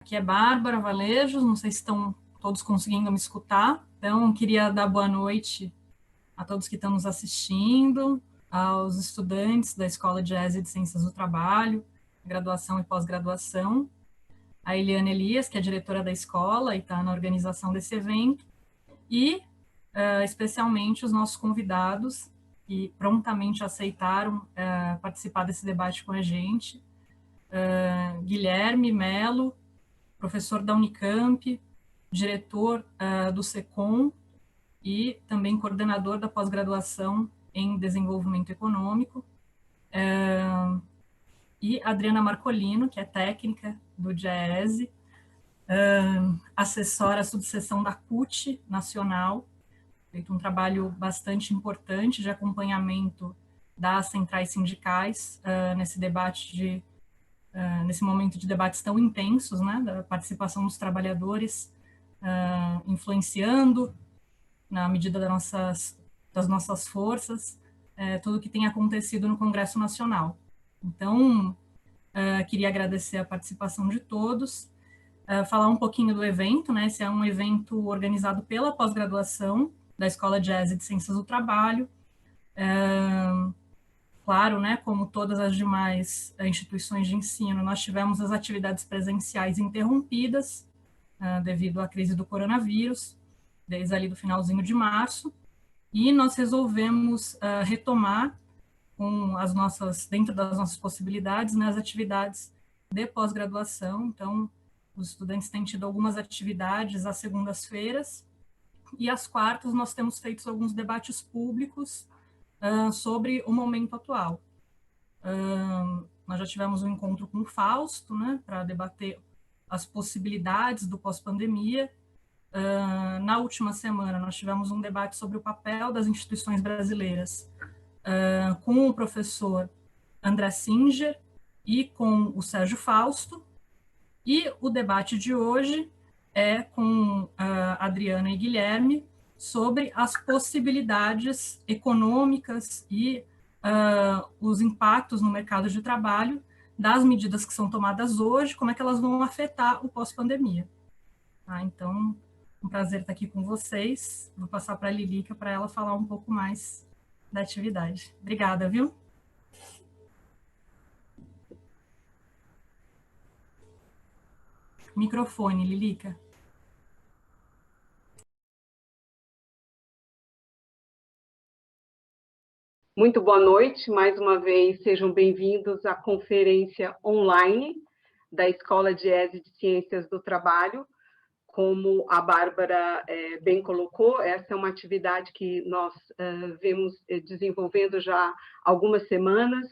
Aqui é Bárbara Valejos, não sei se estão todos conseguindo me escutar. Então, queria dar boa noite a todos que estão nos assistindo, aos estudantes da Escola de ESE de Ciências do Trabalho, graduação e pós-graduação, a Eliane Elias, que é diretora da escola e está na organização desse evento, e especialmente os nossos convidados, que prontamente aceitaram participar desse debate com a gente, Guilherme Melo, professor da Unicamp, diretor do SECOM e também coordenador da pós-graduação em desenvolvimento econômico, e Adriana Marcolino, que é técnica do DIEESE, assessora à subseção da CUT nacional, feito um trabalho bastante importante de acompanhamento das centrais sindicais nesse debate nesse momento de debates tão intensos, né, da participação dos trabalhadores, influenciando, na medida das nossas forças, tudo o que tem acontecido no Congresso Nacional. Então, queria agradecer a participação de todos, falar um pouquinho do evento, né, esse é um evento organizado pela pós-graduação da Escola de ESE de Ciências do Trabalho, claro, né, como todas as demais instituições de ensino, nós tivemos as atividades presenciais interrompidas devido à crise do coronavírus, desde ali do finalzinho de março, e nós resolvemos retomar dentro das nossas possibilidades, né, as atividades de pós-graduação. Então, os estudantes têm tido algumas atividades às segundas-feiras, e às quartas nós temos feito alguns debates públicos sobre o momento atual. Nós já tivemos um encontro com o Fausto, né, para debater as possibilidades do pós-pandemia. Na última semana, nós tivemos um debate sobre o papel das instituições brasileiras com o professor André Singer e com o Sérgio Fausto. E o debate de hoje é com Adriana e Guilherme sobre as possibilidades econômicas e os impactos no mercado de trabalho das medidas que são tomadas hoje, como é que elas vão afetar o pós-pandemia. Então, um prazer estar aqui com vocês. Vou passar para a Lilica para ela falar um pouco mais da atividade. Obrigada, viu? Microfone, Lilica. Muito boa noite, mais uma vez, sejam bem-vindos à conferência online da Escola de ESE de Ciências do Trabalho. Como a Bárbara bem colocou, essa é uma atividade que nós vemos desenvolvendo já há algumas semanas,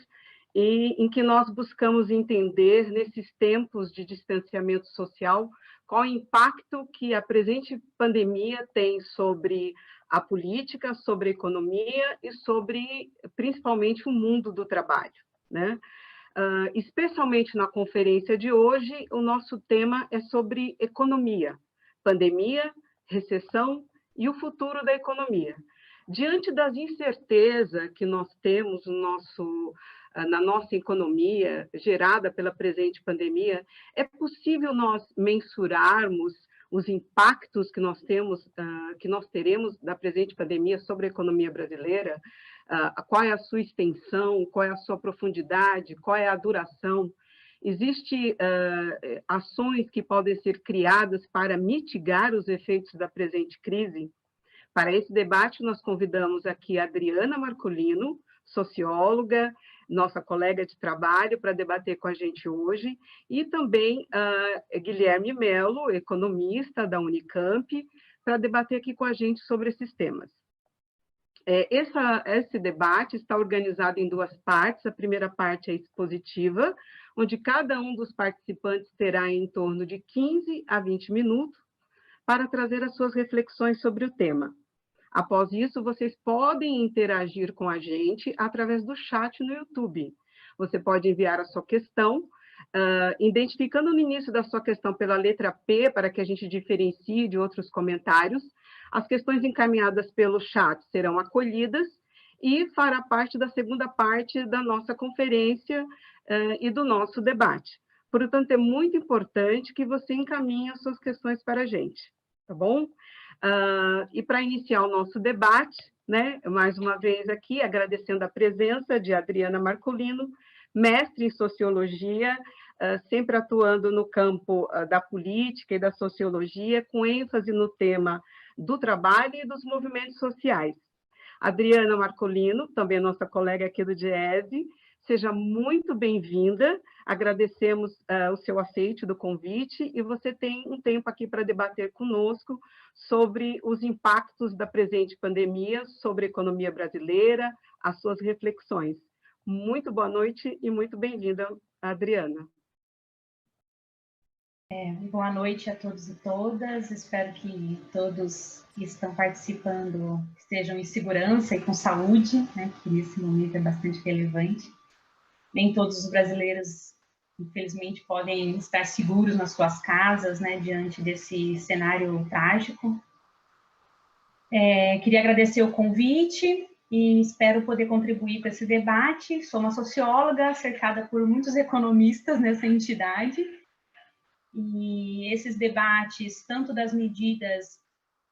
e em que nós buscamos entender, nesses tempos de distanciamento social, qual o impacto que a presente pandemia tem sobre a política, sobre a economia e sobre, principalmente, o mundo do trabalho, né? Especialmente na conferência de hoje, o nosso tema é sobre economia, pandemia, recessão e o futuro da economia. Diante das incertezas que nós temos na nossa economia, gerada pela presente pandemia, é possível nós mensurarmos os impactos que nós teremos da presente pandemia sobre a economia brasileira? Qual é a sua extensão, qual é a sua profundidade, qual é a duração? Existem ações que podem ser criadas para mitigar os efeitos da presente crise? Para esse debate, nós convidamos aqui a Adriana Marcolino, socióloga, nossa colega de trabalho, para debater com a gente hoje, e também Guilherme Melo, economista da Unicamp, para debater aqui com a gente sobre esses temas. Esse debate está organizado em duas partes. A primeira parte é expositiva, onde cada um dos participantes terá em torno de 15 a 20 minutos para trazer as suas reflexões sobre o tema. Após isso, vocês podem interagir com a gente através do chat no YouTube. Você pode enviar a sua questão, identificando no início da sua questão pela letra P, para que a gente diferencie de outros comentários. As questões encaminhadas pelo chat serão acolhidas e fará parte da segunda parte da nossa conferência e do nosso debate. Portanto, é muito importante que você encaminhe as suas questões para a gente, tá bom? E para iniciar o nosso debate, né, mais uma vez aqui, agradecendo a presença de Adriana Marcolino, mestre em Sociologia, sempre atuando no campo da política e da sociologia, com ênfase no tema do trabalho e dos movimentos sociais. Adriana Marcolino, também nossa colega aqui do DIESE, seja muito bem-vinda, agradecemos o seu aceite do convite e você tem um tempo aqui para debater conosco sobre os impactos da presente pandemia sobre a economia brasileira, as suas reflexões. Muito boa noite e muito bem-vinda, Adriana. Boa noite a todos e todas, espero que todos que estão participando estejam em segurança e com saúde, né, que nesse momento é bastante relevante. Nem todos os brasileiros, infelizmente, podem estar seguros nas suas casas, né, diante desse cenário trágico. Queria agradecer o convite e espero poder contribuir com esse debate. Sou uma socióloga cercada por muitos economistas nessa entidade, e esses debates, tanto das medidas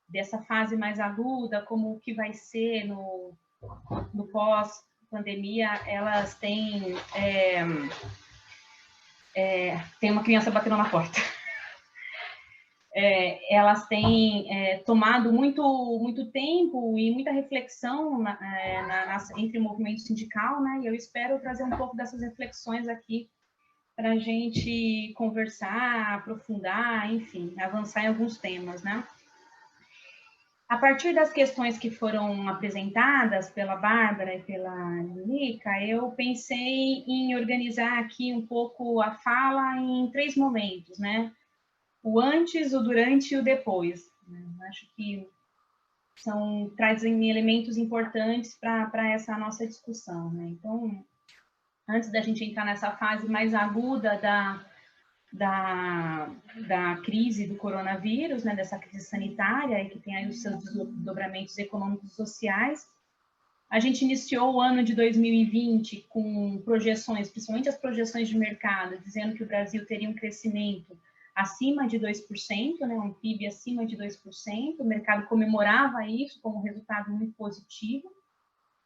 dessa fase mais aguda, como o que vai ser no pós-pandemia, elas têm... tem uma criança batendo na porta. Elas têm tomado muito tempo e muita reflexão entre o movimento sindical, né? E eu espero trazer um pouco dessas reflexões aqui para a gente conversar, aprofundar, enfim, avançar em alguns temas, né? A partir das questões que foram apresentadas pela Bárbara e pela Lica, eu pensei em organizar aqui um pouco a fala em 3 momentos, né? O antes, o durante e o depois. Acho que trazem elementos importantes para essa nossa discussão, né? Então, antes da gente entrar nessa fase mais aguda da crise do coronavírus, né, dessa crise sanitária, e que tem aí os seus desdobramentos econômicos e sociais, a gente iniciou o ano de 2020 com projeções, principalmente as projeções de mercado, dizendo que o Brasil teria um crescimento acima de 2%, né, um PIB acima de 2%, o mercado comemorava isso como um resultado muito positivo.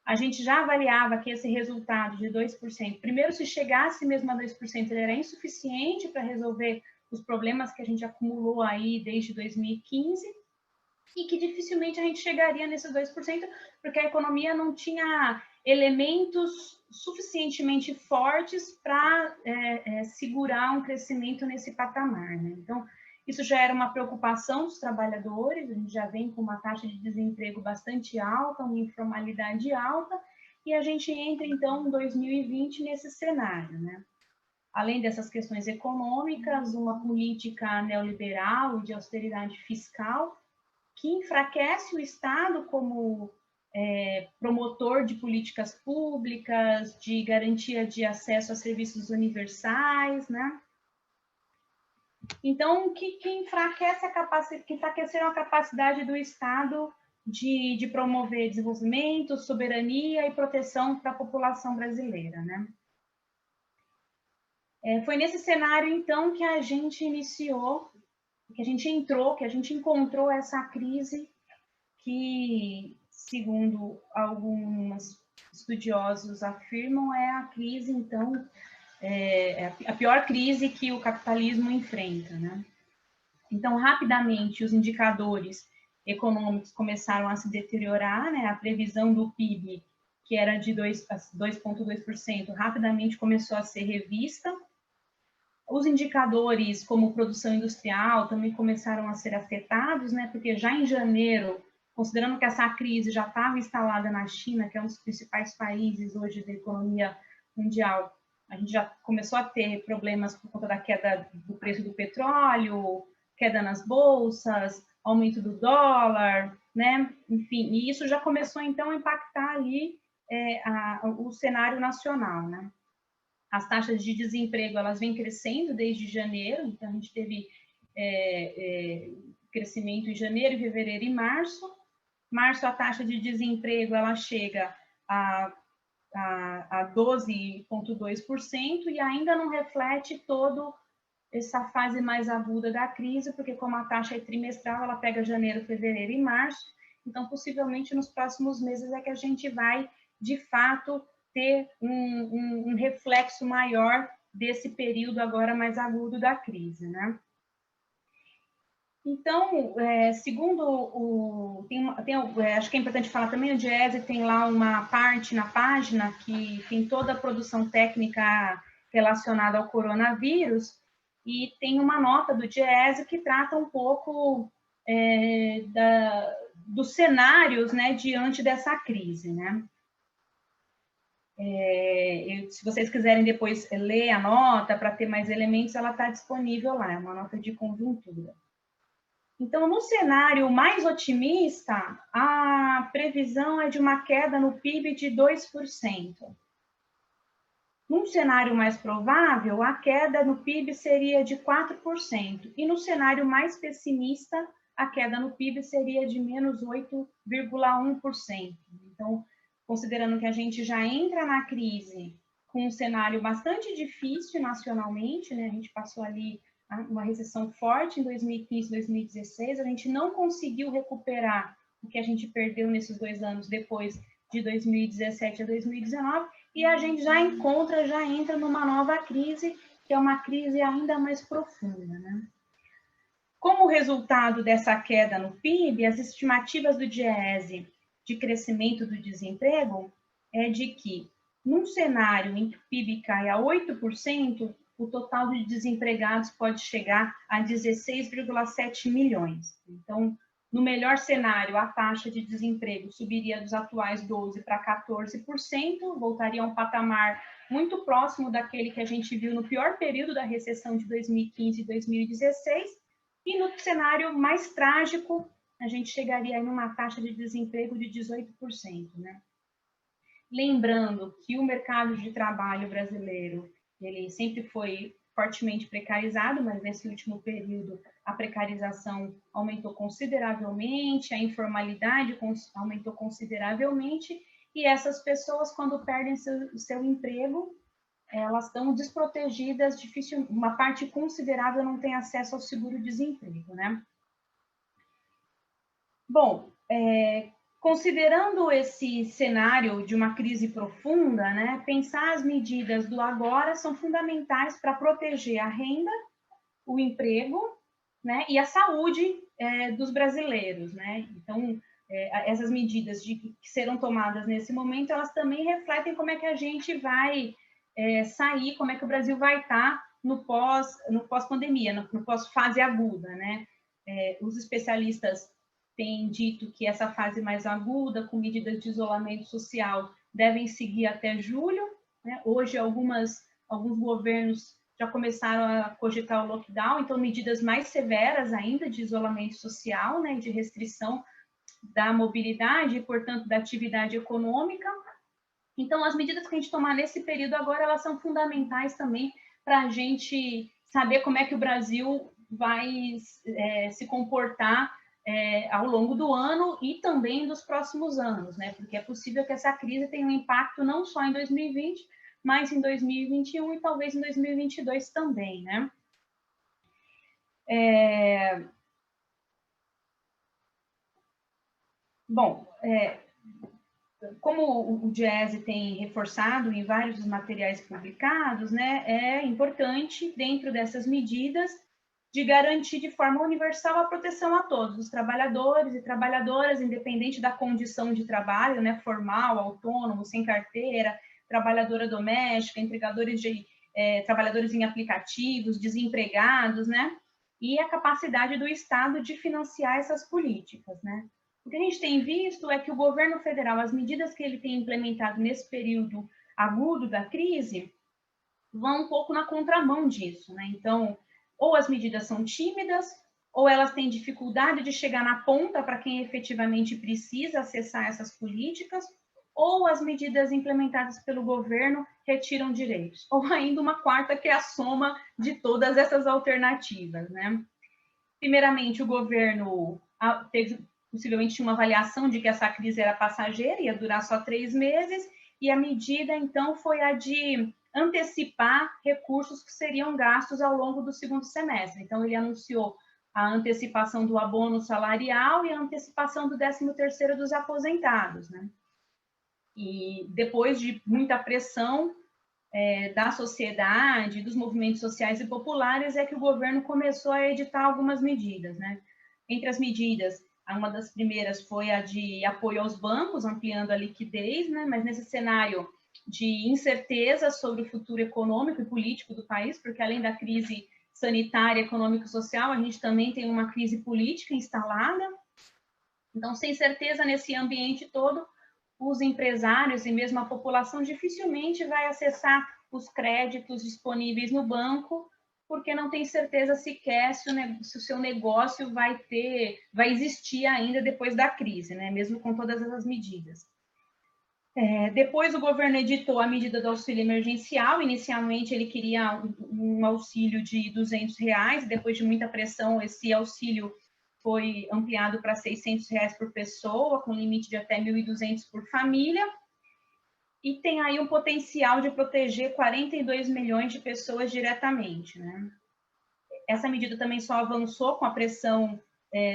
A gente já avaliava que esse resultado de 2%, primeiro, se chegasse mesmo a 2%, ele era insuficiente para resolver os problemas que a gente acumulou aí desde 2015, e que dificilmente a gente chegaria nesses 2%, porque a economia não tinha elementos suficientemente fortes para segurar um crescimento nesse patamar, né? Então, isso já era uma preocupação dos trabalhadores, a gente já vem com uma taxa de desemprego bastante alta, uma informalidade alta, e a gente entra, então, em 2020 nesse cenário, né? Além dessas questões econômicas, uma política neoliberal de austeridade fiscal que enfraquece o Estado como promotor de políticas públicas, de garantia de acesso a serviços universais, né? Então, que enfraqueceram a capacidade do Estado de promover desenvolvimento, soberania e proteção para a população brasileira, né? Foi nesse cenário, então, que a gente iniciou, que a gente encontrou essa crise que, segundo alguns estudiosos afirmam, é a crise, então, a pior crise que o capitalismo enfrenta, né? Então, rapidamente, os indicadores econômicos começaram a se deteriorar, né? A previsão do PIB, que era de 2,2%, rapidamente começou a ser revista. Os indicadores, como produção industrial, também começaram a ser afetados, né? Porque já em janeiro, considerando que essa crise já estava instalada na China, que é um dos principais países hoje da economia mundial, a gente já começou a ter problemas por conta da queda do preço do petróleo, queda nas bolsas, aumento do dólar, né? Enfim, e isso já começou, então, a impactar ali o cenário nacional, né? As taxas de desemprego, elas vêm crescendo desde janeiro, então a gente teve crescimento em janeiro, fevereiro e março. Março, a taxa de desemprego, ela chega a 12,2% e ainda não reflete todo essa fase mais aguda da crise, porque como a taxa é trimestral, ela pega janeiro, fevereiro e março, então possivelmente nos próximos meses é que a gente vai, de fato, ter um reflexo maior desse período agora mais agudo da crise, né? Então, segundo acho que é importante falar também, o Diese tem lá uma parte na página que tem toda a produção técnica relacionada ao coronavírus, e tem uma nota do Diese que trata um pouco dos cenários, né, diante dessa crise, né? Se vocês quiserem depois ler a nota para ter mais elementos, ela está disponível lá, é uma nota de conjuntura. Então, no cenário mais otimista, a previsão é de uma queda no PIB de 2%. Num cenário mais provável, a queda no PIB seria de 4%. E no cenário mais pessimista, a queda no PIB seria de menos 8,1%. Então, considerando que a gente já entra na crise com um cenário bastante difícil nacionalmente, né? A gente passou ali uma recessão forte em 2015, 2016, a gente não conseguiu recuperar o que a gente perdeu nesses 2 anos depois de 2017 a 2019, e a gente já entra numa nova crise, que é uma crise ainda mais profunda, né? Como resultado dessa queda no PIB, as estimativas do Diese de crescimento do desemprego é de que, num cenário em que o PIB cai a 8%, o total de desempregados pode chegar a 16,7 milhões. Então, no melhor cenário, a taxa de desemprego subiria dos atuais 12% para 14%, voltaria a um patamar muito próximo daquele que a gente viu no pior período da recessão de 2015 e 2016, e no cenário mais trágico, a gente chegaria a uma taxa de desemprego de 18%, né? Lembrando que o mercado de trabalho brasileiro, ele sempre foi fortemente precarizado, mas nesse último período a precarização aumentou consideravelmente, a informalidade aumentou consideravelmente, e essas pessoas, quando perdem seu emprego, elas estão desprotegidas, uma parte considerável não tem acesso ao seguro-desemprego, né? Bom, considerando esse cenário de uma crise profunda, né, pensar as medidas do agora são fundamentais para proteger a renda, o emprego, né, e a saúde dos brasileiros, né? Então, essas medidas que serão tomadas nesse momento, elas também refletem como é que a gente vai sair, como é que o Brasil vai estar no pós-pandemia, no pós-fase aguda, né? Os especialistas têm dito que essa fase mais aguda, com medidas de isolamento social, devem seguir até julho, né? Hoje, alguns governos já começaram a cogitar o lockdown, então medidas mais severas ainda de isolamento social, né? De restrição da mobilidade e, portanto, da atividade econômica. Então, as medidas que a gente tomar nesse período agora, elas são fundamentais também para a gente saber como é que o Brasil vai se comportar ao longo do ano e também dos próximos anos, né? Porque é possível que essa crise tenha um impacto não só em 2020, mas em 2021 e talvez em 2022 também, né? Bom, como o Diese tem reforçado em vários dos materiais publicados, né, é importante, dentro dessas medidas, de garantir de forma universal a proteção a todos, os trabalhadores e trabalhadoras, independente da condição de trabalho, né, formal, autônomo, sem carteira, trabalhadora doméstica, trabalhadores em aplicativos, desempregados, né, e a capacidade do Estado de financiar essas políticas, né. O que a gente tem visto é que o governo federal, as medidas que ele tem implementado nesse período agudo da crise, vão um pouco na contramão disso, né? Então, ou as medidas são tímidas, ou elas têm dificuldade de chegar na ponta para quem efetivamente precisa acessar essas políticas, ou as medidas implementadas pelo governo retiram direitos, ou ainda uma quarta, que é a soma de todas essas alternativas, né? Primeiramente, o governo possivelmente tinha uma avaliação de que essa crise era passageira, ia durar só 3 meses, e a medida, então, foi a de antecipar recursos que seriam gastos ao longo do segundo semestre. Então, ele anunciou a antecipação do abono salarial e a antecipação do 13º dos aposentados, né? E depois de muita pressão da sociedade, dos movimentos sociais e populares, é que o governo começou a editar algumas medidas, né? Entre as medidas, uma das primeiras foi a de apoio aos bancos, ampliando a liquidez, né? Mas nesse cenário de incerteza sobre o futuro econômico e político do país, porque além da crise sanitária, econômica e social, a gente também tem uma crise política instalada. Então, sem certeza nesse ambiente todo, os empresários e mesmo a população dificilmente vai acessar os créditos disponíveis no banco, porque não tem certeza sequer se o seu negócio vai existir ainda depois da crise, né? Mesmo com todas essas medidas. Depois o governo editou a medida do auxílio emergencial. Inicialmente ele queria um auxílio de R$200, depois de muita pressão esse auxílio foi ampliado para R$600 por pessoa, com limite de até R$1.200 por família, e tem aí um potencial de proteger 42 milhões de pessoas diretamente, né? Essa medida também só avançou com a pressão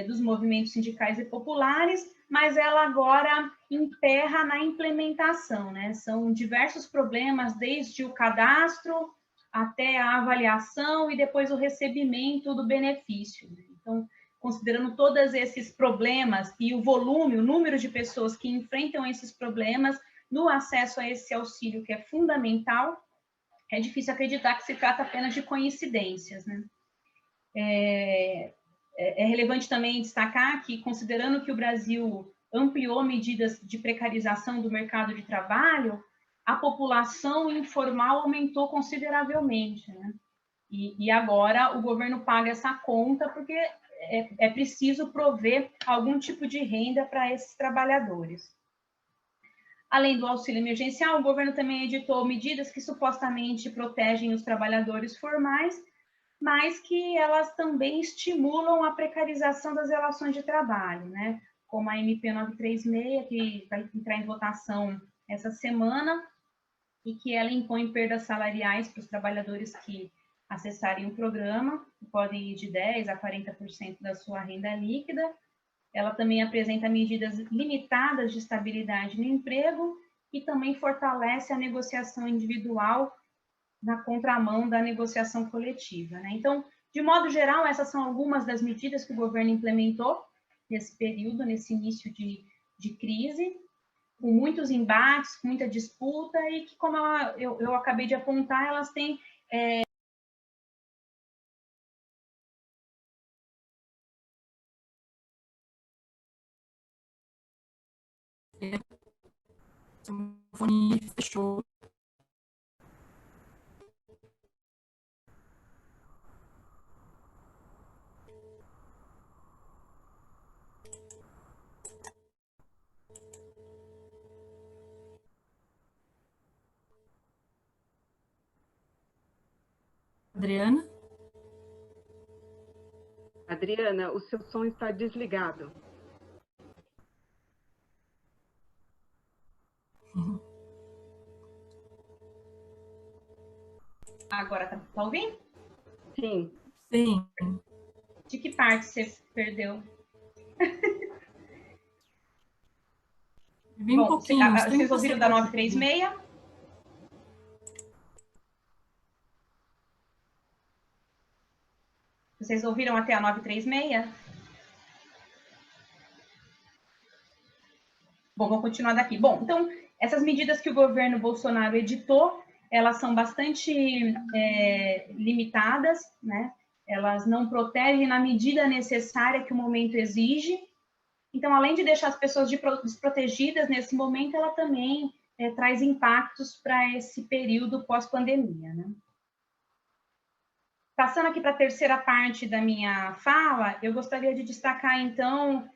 dos movimentos sindicais e populares, mas ela agora emperra na implementação, né? São diversos problemas, desde o cadastro até a avaliação e depois o recebimento do benefício, né? Então, considerando todos esses problemas e o volume, o número de pessoas que enfrentam esses problemas no acesso a esse auxílio, que é fundamental, é difícil acreditar que se trata apenas de coincidências, né? É relevante também destacar que, considerando que o Brasil ampliou medidas de precarização do mercado de trabalho, a população informal aumentou consideravelmente, né? E agora o governo paga essa conta porque é preciso prover algum tipo de renda para esses trabalhadores. Além do auxílio emergencial, o governo também editou medidas que supostamente protegem os trabalhadores formais, mas que elas também estimulam a precarização das relações de trabalho, né? Como a MP 936, que vai entrar em votação essa semana, e que ela impõe perdas salariais para os trabalhadores que acessarem o programa, que podem ir de 10% a 40% da sua renda líquida. Ela também apresenta medidas limitadas de estabilidade no emprego e também fortalece a negociação individual na contramão da negociação coletiva, né? Então, de modo geral, essas são algumas das medidas que o governo implementou nesse período, nesse início de crise, com muitos embates, com muita disputa, e que, como eu acabei de apontar, elas têm... Fechou. Adriana? Adriana, o seu som está desligado. Agora tá ouvindo? Sim. Sim. De que parte você perdeu? Vi um pouquinho. Vocês ouviram da 936? Vocês ouviram até a 936? Bom, vou continuar daqui. Bom, então, essas medidas que o governo Bolsonaro editou, elas são bastante limitadas, né? Elas não protegem na medida necessária que o momento exige. Então, além de deixar as pessoas desprotegidas nesse momento, ela também traz impactos para esse período pós-pandemia, né? Passando aqui para a terceira parte da minha fala, eu gostaria de destacar, então,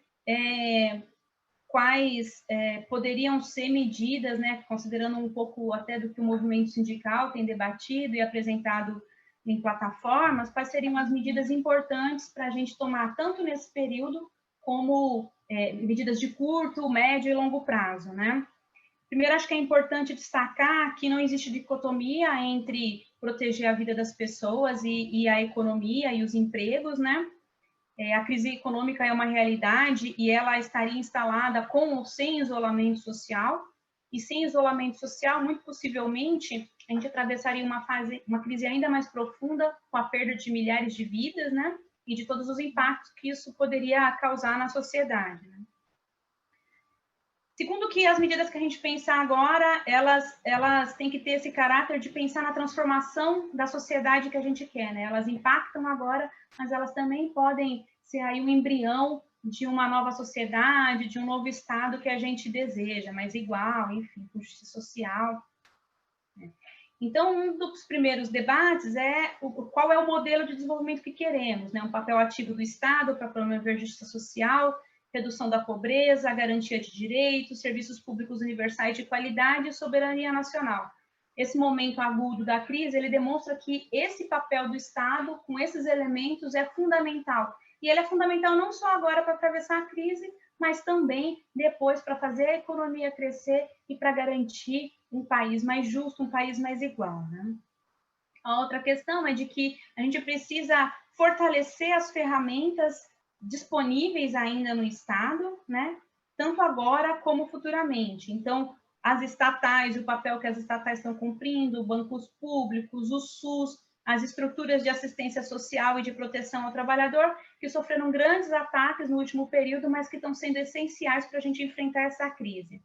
quais poderiam ser medidas, né, considerando um pouco até do que o movimento sindical tem debatido e apresentado em plataformas, quais seriam as medidas importantes para a gente tomar, tanto nesse período, como medidas de curto, médio e longo prazo, né? Primeiro, acho que é importante destacar que não existe dicotomia entre proteger a vida das pessoas e a economia e os empregos, né? A crise econômica é uma realidade e ela estaria instalada com ou sem isolamento social. E sem isolamento social, muito possivelmente, a gente atravessaria uma crise ainda mais profunda, com a perda de milhares de vidas, né? E de todos os impactos que isso poderia causar na sociedade, né? Segundo que as medidas que a gente pensar agora, elas têm que ter esse caráter de pensar na transformação da sociedade que a gente quer, né? Elas impactam agora, mas elas também podem ser aí um embrião de uma nova sociedade, de um novo estado que a gente deseja, mais igual, enfim, com justiça social. Então, um dos primeiros debates é qual é o modelo de desenvolvimento que queremos, né? Um papel ativo do Estado para promover justiça social, redução da pobreza, garantia de direitos, serviços públicos universais de qualidade e soberania nacional. Esse momento agudo da crise, ele demonstra que esse papel do Estado, com esses elementos, é fundamental. E ele é fundamental não só agora para atravessar a crise, mas também depois para fazer a economia crescer e para garantir um país mais justo, um país mais igual, né? A outra questão é de que a gente precisa fortalecer as ferramentas disponíveis ainda no Estado, né? Tanto agora como futuramente. Então, as estatais, o papel que as estatais estão cumprindo, bancos públicos, o SUS, as estruturas de assistência social e de proteção ao trabalhador, que sofreram grandes ataques no último período, mas que estão sendo essenciais para a gente enfrentar essa crise.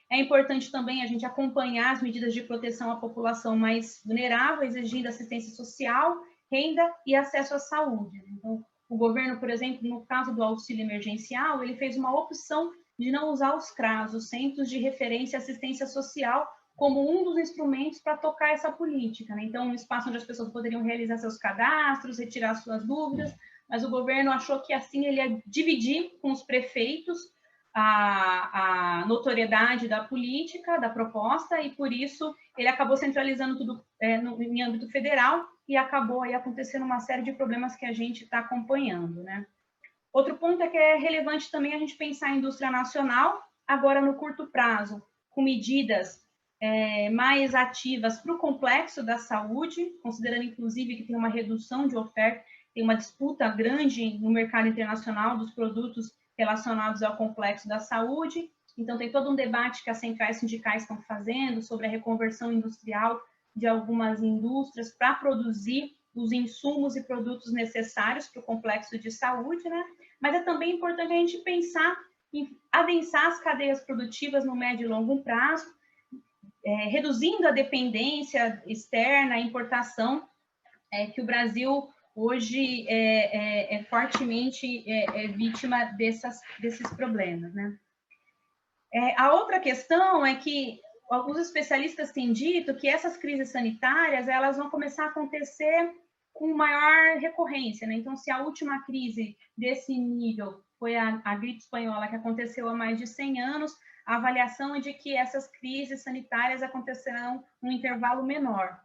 É importante também a gente acompanhar as medidas de proteção à população mais vulnerável, exigindo assistência social, renda e acesso à saúde. Então, o governo, por exemplo, no caso do auxílio emergencial, ele fez uma opção de não usar os CRAS, os Centros de Referência e Assistência Social, como um dos instrumentos para tocar essa política, né? Então, um espaço onde as pessoas poderiam realizar seus cadastros, retirar suas dúvidas, mas o governo achou que assim ele ia dividir com os prefeitos a notoriedade da política, da proposta, e por isso ele acabou centralizando tudo em âmbito federal e acabou aí acontecendo uma série de problemas que a gente está acompanhando, né? Outro ponto é que é relevante também a gente pensar a indústria nacional, agora no curto prazo, com medidas mais ativas para o complexo da saúde, considerando inclusive que tem uma redução de oferta, tem uma disputa grande no mercado internacional dos produtos relacionados ao complexo da saúde. Então, tem todo um debate que as centrais sindicais estão fazendo sobre a reconversão industrial de algumas indústrias para produzir os insumos e produtos necessários para o complexo de saúde, né? Mas é também importante a gente pensar em adensar as cadeias produtivas no médio e longo prazo, reduzindo a dependência externa, a importação, que o Brasil hoje é fortemente vítima desses problemas, né? A outra questão é que alguns especialistas têm dito que essas crises sanitárias elas vão começar a acontecer com maior recorrência, né? Então, se a última crise desse nível foi a gripe espanhola, que aconteceu há mais de 100 anos, a avaliação é de que essas crises sanitárias acontecerão num intervalo menor.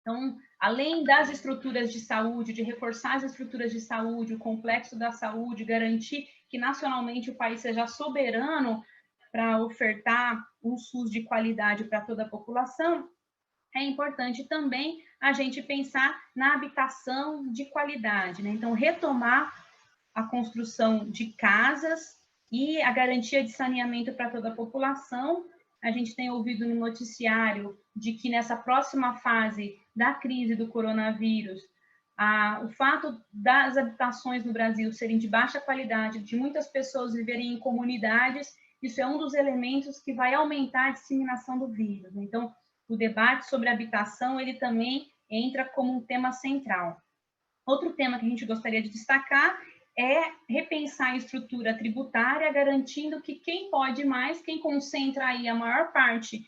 Então, além das estruturas de saúde, de reforçar as estruturas de saúde, o complexo da saúde, garantir que nacionalmente o país seja soberano para ofertar um SUS de qualidade para toda a população, é importante também a gente pensar na habitação de qualidade, né? Então, retomar a construção de casas e a garantia de saneamento para toda a população. A gente tem ouvido no noticiário de que nessa próxima fase da crise do coronavírus, o fato das habitações no Brasil serem de baixa qualidade, de muitas pessoas viverem em comunidades, isso é um dos elementos que vai aumentar a disseminação do vírus. Então, o debate sobre habitação, ele também entra como um tema central. Outro tema que a gente gostaria de destacar é repensar a estrutura tributária, garantindo que quem pode mais, quem concentra aí a maior parte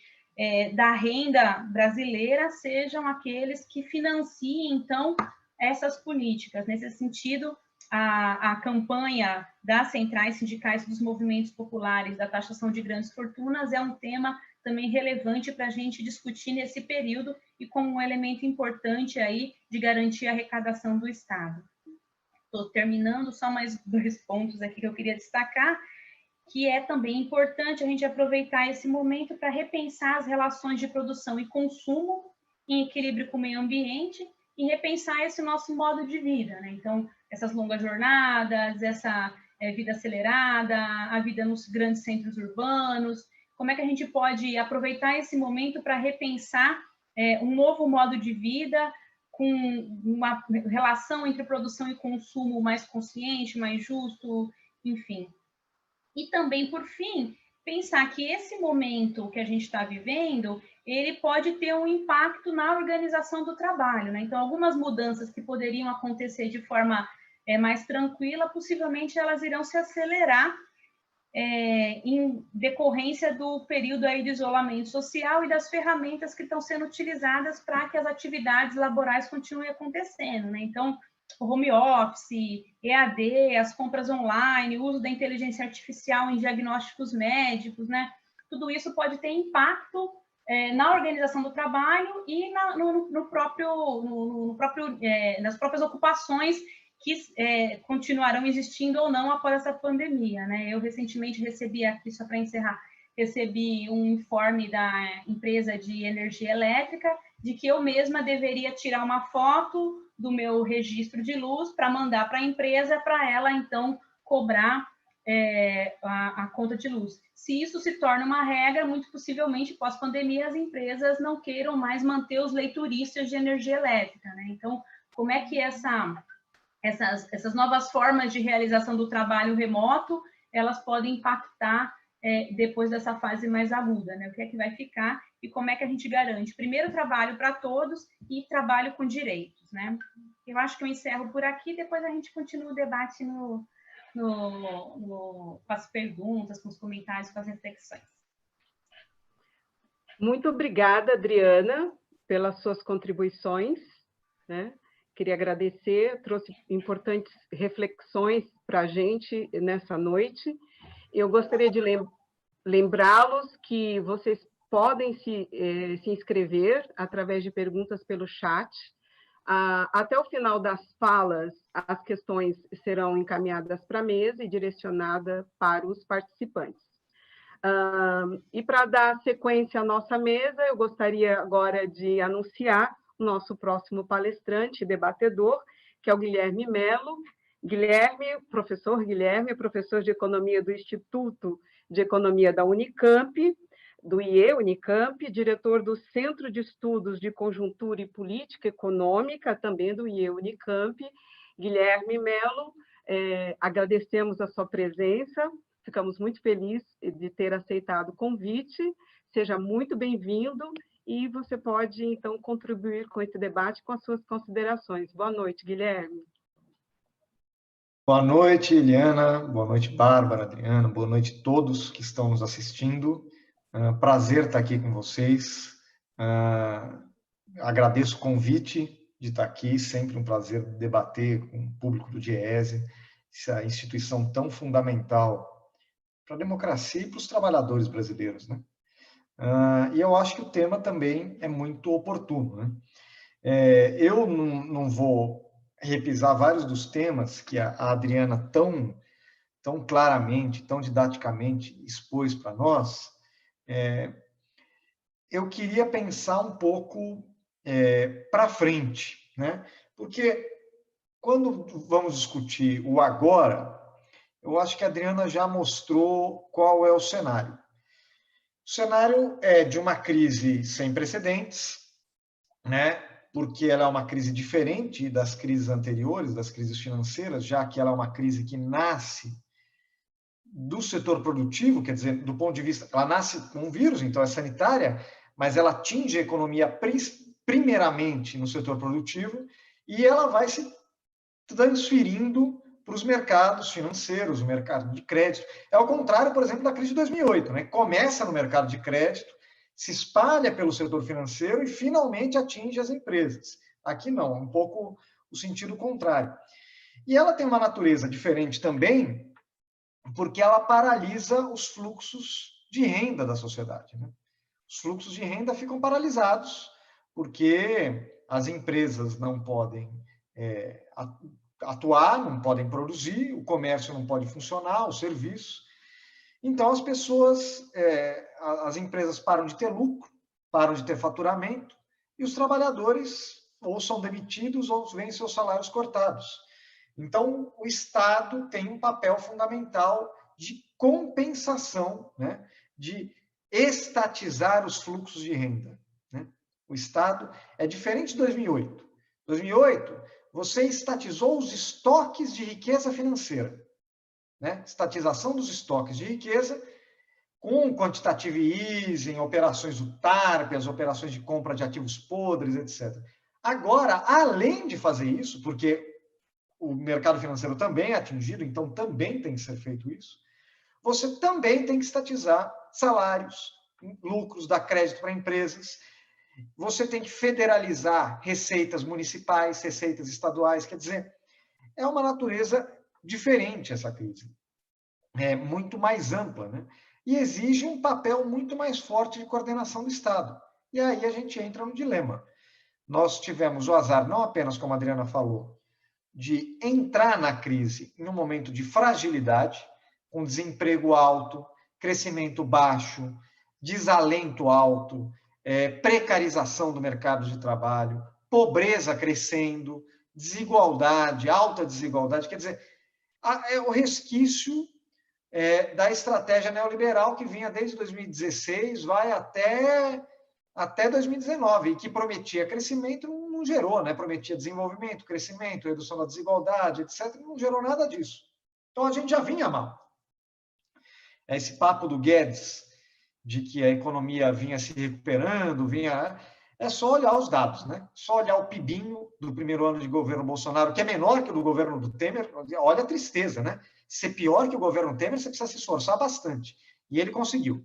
da renda brasileira, sejam aqueles que financiem, então, essas políticas. Nesse sentido, a campanha das centrais sindicais dos movimentos populares da taxação de grandes fortunas é um tema também relevante para a gente discutir nesse período e como um elemento importante aí de garantir a arrecadação do Estado. Estou terminando, só mais 2 pontos aqui que eu queria destacar. que é também importante a gente aproveitar esse momento para repensar as relações de produção e consumo em equilíbrio com o meio ambiente e repensar esse nosso modo de vida, né? Então, essas longas jornadas, essa vida acelerada, a vida nos grandes centros urbanos, como é que a gente pode aproveitar esse momento para repensar um novo modo de vida com uma relação entre produção e consumo mais consciente, mais justo, enfim. E também, por fim, pensar que esse momento que a gente está vivendo, ele pode ter um impacto na organização do trabalho, né? Então, algumas mudanças que poderiam acontecer de forma mais tranquila, possivelmente elas irão se acelerar em decorrência do período aí de isolamento social e das ferramentas que estão sendo utilizadas para que as atividades laborais continuem acontecendo, né? Então, o home office, EAD, as compras online, o uso da inteligência artificial em diagnósticos médicos, né? Tudo isso pode ter impacto na organização do trabalho e nas próprias ocupações que continuarão existindo ou não após essa pandemia, né? Eu recentemente recebi aqui, só para encerrar, recebi um informe da empresa de energia elétrica de que eu mesma deveria tirar uma foto do meu registro de luz para mandar para a empresa, para ela, então, cobrar a conta de luz. Se isso se torna uma regra, muito possivelmente, pós-pandemia, as empresas não queiram mais manter os leituristas de energia elétrica, né? Então, como é que essas novas formas de realização do trabalho remoto, elas podem impactar depois dessa fase mais aguda, né? O que é que vai ficar e como é que a gente garante, primeiro, trabalho para todos e trabalho com direitos, né? Eu acho que eu encerro por aqui, depois a gente continua o debate com as perguntas, com os comentários, com as reflexões. Muito obrigada, Adriana, pelas suas contribuições, né? Queria agradecer, trouxe importantes reflexões para a gente nessa noite. Eu gostaria de lembrá-los que vocês podem se inscrever através de perguntas pelo chat. Até o final das falas, as questões serão encaminhadas para a mesa e direcionadas para os participantes. E para dar sequência à nossa mesa, eu gostaria agora de anunciar o nosso próximo palestrante e debatedor, que é o Guilherme Mello. Professor Guilherme, é professor de Economia do Instituto de Economia da Unicamp, do IE Unicamp, diretor do Centro de Estudos de Conjuntura e Política Econômica, também do IE Unicamp. Guilherme Mello, agradecemos a sua presença, ficamos muito felizes de ter aceitado o convite, seja muito bem-vindo, e você pode, então, contribuir com esse debate com as suas considerações. Boa noite, Guilherme. Boa noite, Eliana. Boa noite, Bárbara, Adriana. Boa noite a todos que estão nos assistindo. Prazer estar aqui com vocês. Agradeço o convite de estar aqui. Sempre um prazer debater com o público do DIEESE, essa instituição tão fundamental para a democracia e para os trabalhadores brasileiros, né? E eu acho que o tema também é muito oportuno, né? Eu não vou repisar vários dos temas que a Adriana tão claramente, tão didaticamente expôs para nós. Eu queria pensar um pouco para frente, né? Porque quando vamos discutir o agora, eu acho que a Adriana já mostrou qual é o cenário. O cenário é de uma crise sem precedentes, né? Porque ela é uma crise diferente das crises anteriores, das crises financeiras, já que ela é uma crise que nasce do setor produtivo, quer dizer, do ponto de vista, ela nasce com um vírus, então é sanitária, mas ela atinge a economia primeiramente no setor produtivo e ela vai se transferindo para os mercados financeiros, o mercado de crédito. É ao contrário, por exemplo, da crise de 2008, né? Começa no mercado de crédito, se espalha pelo setor financeiro e finalmente atinge as empresas. Aqui não, um pouco o sentido contrário. E ela tem uma natureza diferente também, porque ela paralisa os fluxos de renda da sociedade, né? Os fluxos de renda ficam paralisados, porque as empresas não podem atuar, não podem produzir, o comércio não pode funcionar, o serviço. Então, as pessoas, as empresas param de ter lucro, param de ter faturamento, e os trabalhadores ou são demitidos ou veem seus salários cortados. Então, o Estado tem um papel fundamental de compensação, né, de estatizar os fluxos de renda. Né? O Estado é diferente de 2008. Em 2008, você estatizou os estoques de riqueza financeira. Né? Estatização dos estoques de riqueza com quantitative easing, operações do TARP, as operações de compra de ativos podres, etc. Agora, além de fazer isso, porque o mercado financeiro também é atingido, então também tem que ser feito isso, você também tem que estatizar salários, lucros, dar crédito para empresas, você tem que federalizar receitas municipais, receitas estaduais, quer dizer, é uma natureza diferente essa crise, é muito mais ampla, né? E exige um papel muito mais forte de coordenação do Estado. E aí a gente entra no dilema. Nós tivemos o azar, não apenas, como a Adriana falou, de entrar na crise em um momento de fragilidade, com desemprego alto, crescimento baixo, desalento alto, precarização do mercado de trabalho, pobreza crescendo, desigualdade, alta desigualdade, quer dizer, é o resquício da estratégia neoliberal que vinha desde 2016, vai até 2019, e que prometia crescimento, não gerou, né? Prometia desenvolvimento, crescimento, redução da desigualdade, etc., não gerou nada disso. Então, a gente já vinha mal. Esse papo do Guedes, de que a economia vinha se recuperando, é só olhar os dados, né? Só olhar o PIBinho do primeiro ano de governo Bolsonaro, que é menor que o do governo do Temer, olha a tristeza, né? Ser pior que o governo Temer, você precisa se esforçar bastante. E ele conseguiu.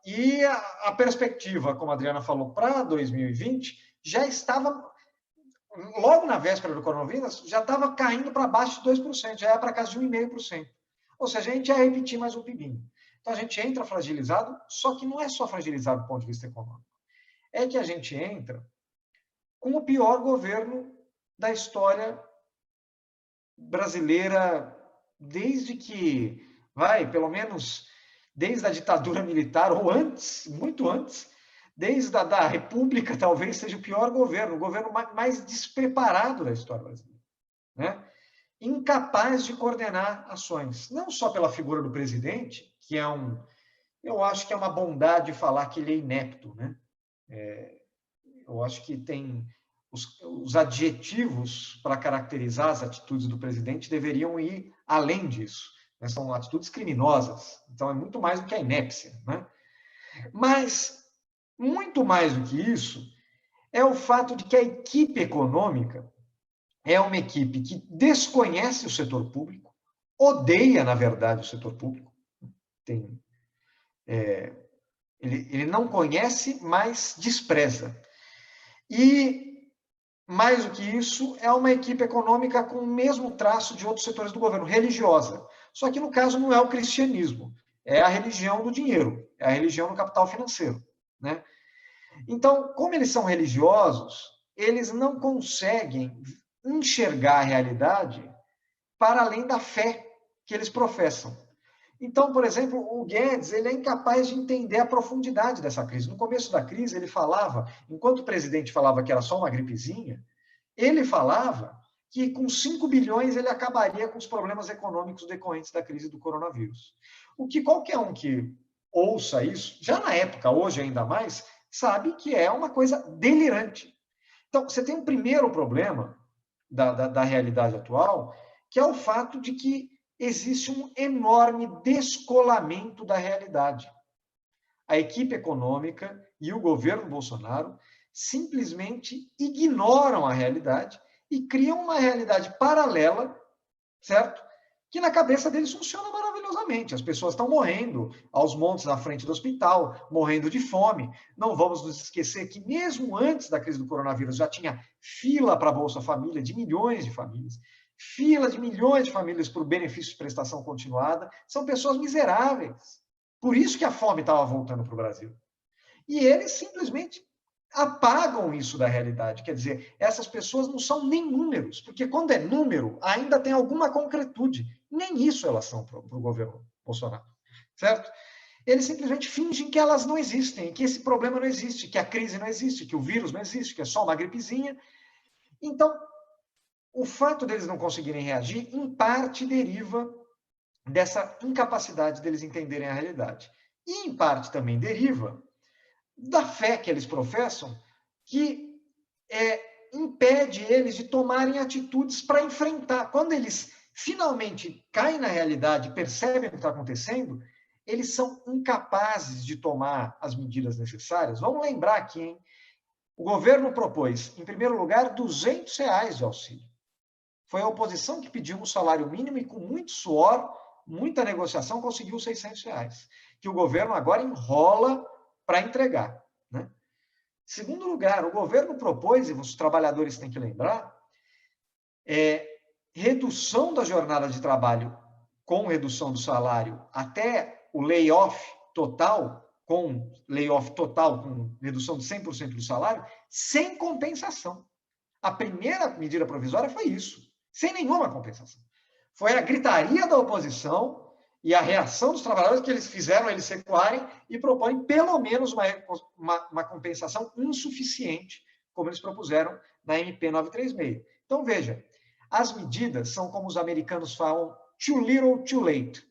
E a perspectiva, como a Adriana falou, para 2020, já estava, logo na véspera do coronavírus, já estava caindo para baixo de 2%, já ia para casa de 1,5%. Ou seja, a gente ia repetir mais um PIBinho. Então, a gente entra fragilizado, só que não é só fragilizado do ponto de vista econômico. É que a gente entra com o pior governo da história brasileira, desde que, pelo menos desde a ditadura militar, ou antes, muito antes, desde a República, talvez seja o pior governo, o governo mais despreparado da história brasileira. Né? Incapaz de coordenar ações, não só pela figura do presidente, que eu acho que é uma bondade falar que ele é inepto, né? Eu acho que tem os adjetivos para caracterizar as atitudes do presidente deveriam ir além disso. Né? São atitudes criminosas, então é muito mais do que a inépcia. Né? Mas, muito mais do que isso, é o fato de que a equipe econômica é uma equipe que desconhece o setor público, odeia, na verdade, o setor público. Ele não conhece, mas despreza. E, mais do que isso, é uma equipe econômica com o mesmo traço de outros setores do governo, religiosa. Só que, no caso, não é o cristianismo, é a religião do dinheiro, é a religião do capital financeiro. Né? Então, como eles são religiosos, eles não conseguem enxergar a realidade para além da fé que eles professam. Então, por exemplo, o Guedes ele é incapaz de entender a profundidade dessa crise. No começo da crise, ele falava, enquanto o presidente falava que era só uma gripezinha, ele falava que com 5 bilhões ele acabaria com os problemas econômicos decorrentes da crise do coronavírus. O que qualquer um que ouça isso, já na época, hoje ainda mais, sabe que é uma coisa delirante. Então, você tem um primeiro problema da realidade atual, que é o fato de que existe um enorme descolamento da realidade. A equipe econômica e o governo Bolsonaro simplesmente ignoram a realidade e criam uma realidade paralela, certo? Que na cabeça deles funciona maravilhosamente. As pessoas estão morrendo aos montes na frente do hospital, morrendo de fome. Não vamos nos esquecer que mesmo antes da crise do coronavírus já tinha fila para a Bolsa Família de milhões de famílias. Fila de milhões de famílias por benefício de prestação continuada, são pessoas miseráveis. Por isso que a fome estava voltando para o Brasil. E eles simplesmente apagam isso da realidade. Quer dizer, essas pessoas não são nem números, porque quando é número, ainda tem alguma concretude. Nem isso elas são para o governo Bolsonaro, certo? Eles simplesmente fingem que elas não existem, que esse problema não existe, que a crise não existe, que o vírus não existe, que é só uma gripezinha. Então, o fato deles não conseguirem reagir, em parte, deriva dessa incapacidade deles entenderem a realidade. E, em parte, também deriva da fé que eles professam, que impede eles de tomarem atitudes para enfrentar. Quando eles finalmente caem na realidade, percebem o que está acontecendo, eles são incapazes de tomar as medidas necessárias. Vamos lembrar aqui, hein? O governo propôs, em primeiro lugar, R$200 de auxílio. Foi a oposição que pediu um salário mínimo e, com muito suor, muita negociação, conseguiu R$600, que o governo agora enrola para entregar, né? Segundo lugar, o governo propôs, e os trabalhadores têm que lembrar, redução da jornada de trabalho com redução do salário até o layoff total, com redução de 100% do salário, sem compensação. A primeira medida provisória foi isso, sem nenhuma compensação. Foi a gritaria da oposição e a reação dos trabalhadores que eles fizeram eles recuarem e propõem pelo menos uma compensação insuficiente, como eles propuseram na MP 936. Então, veja, as medidas são como os americanos falam, too little, too late.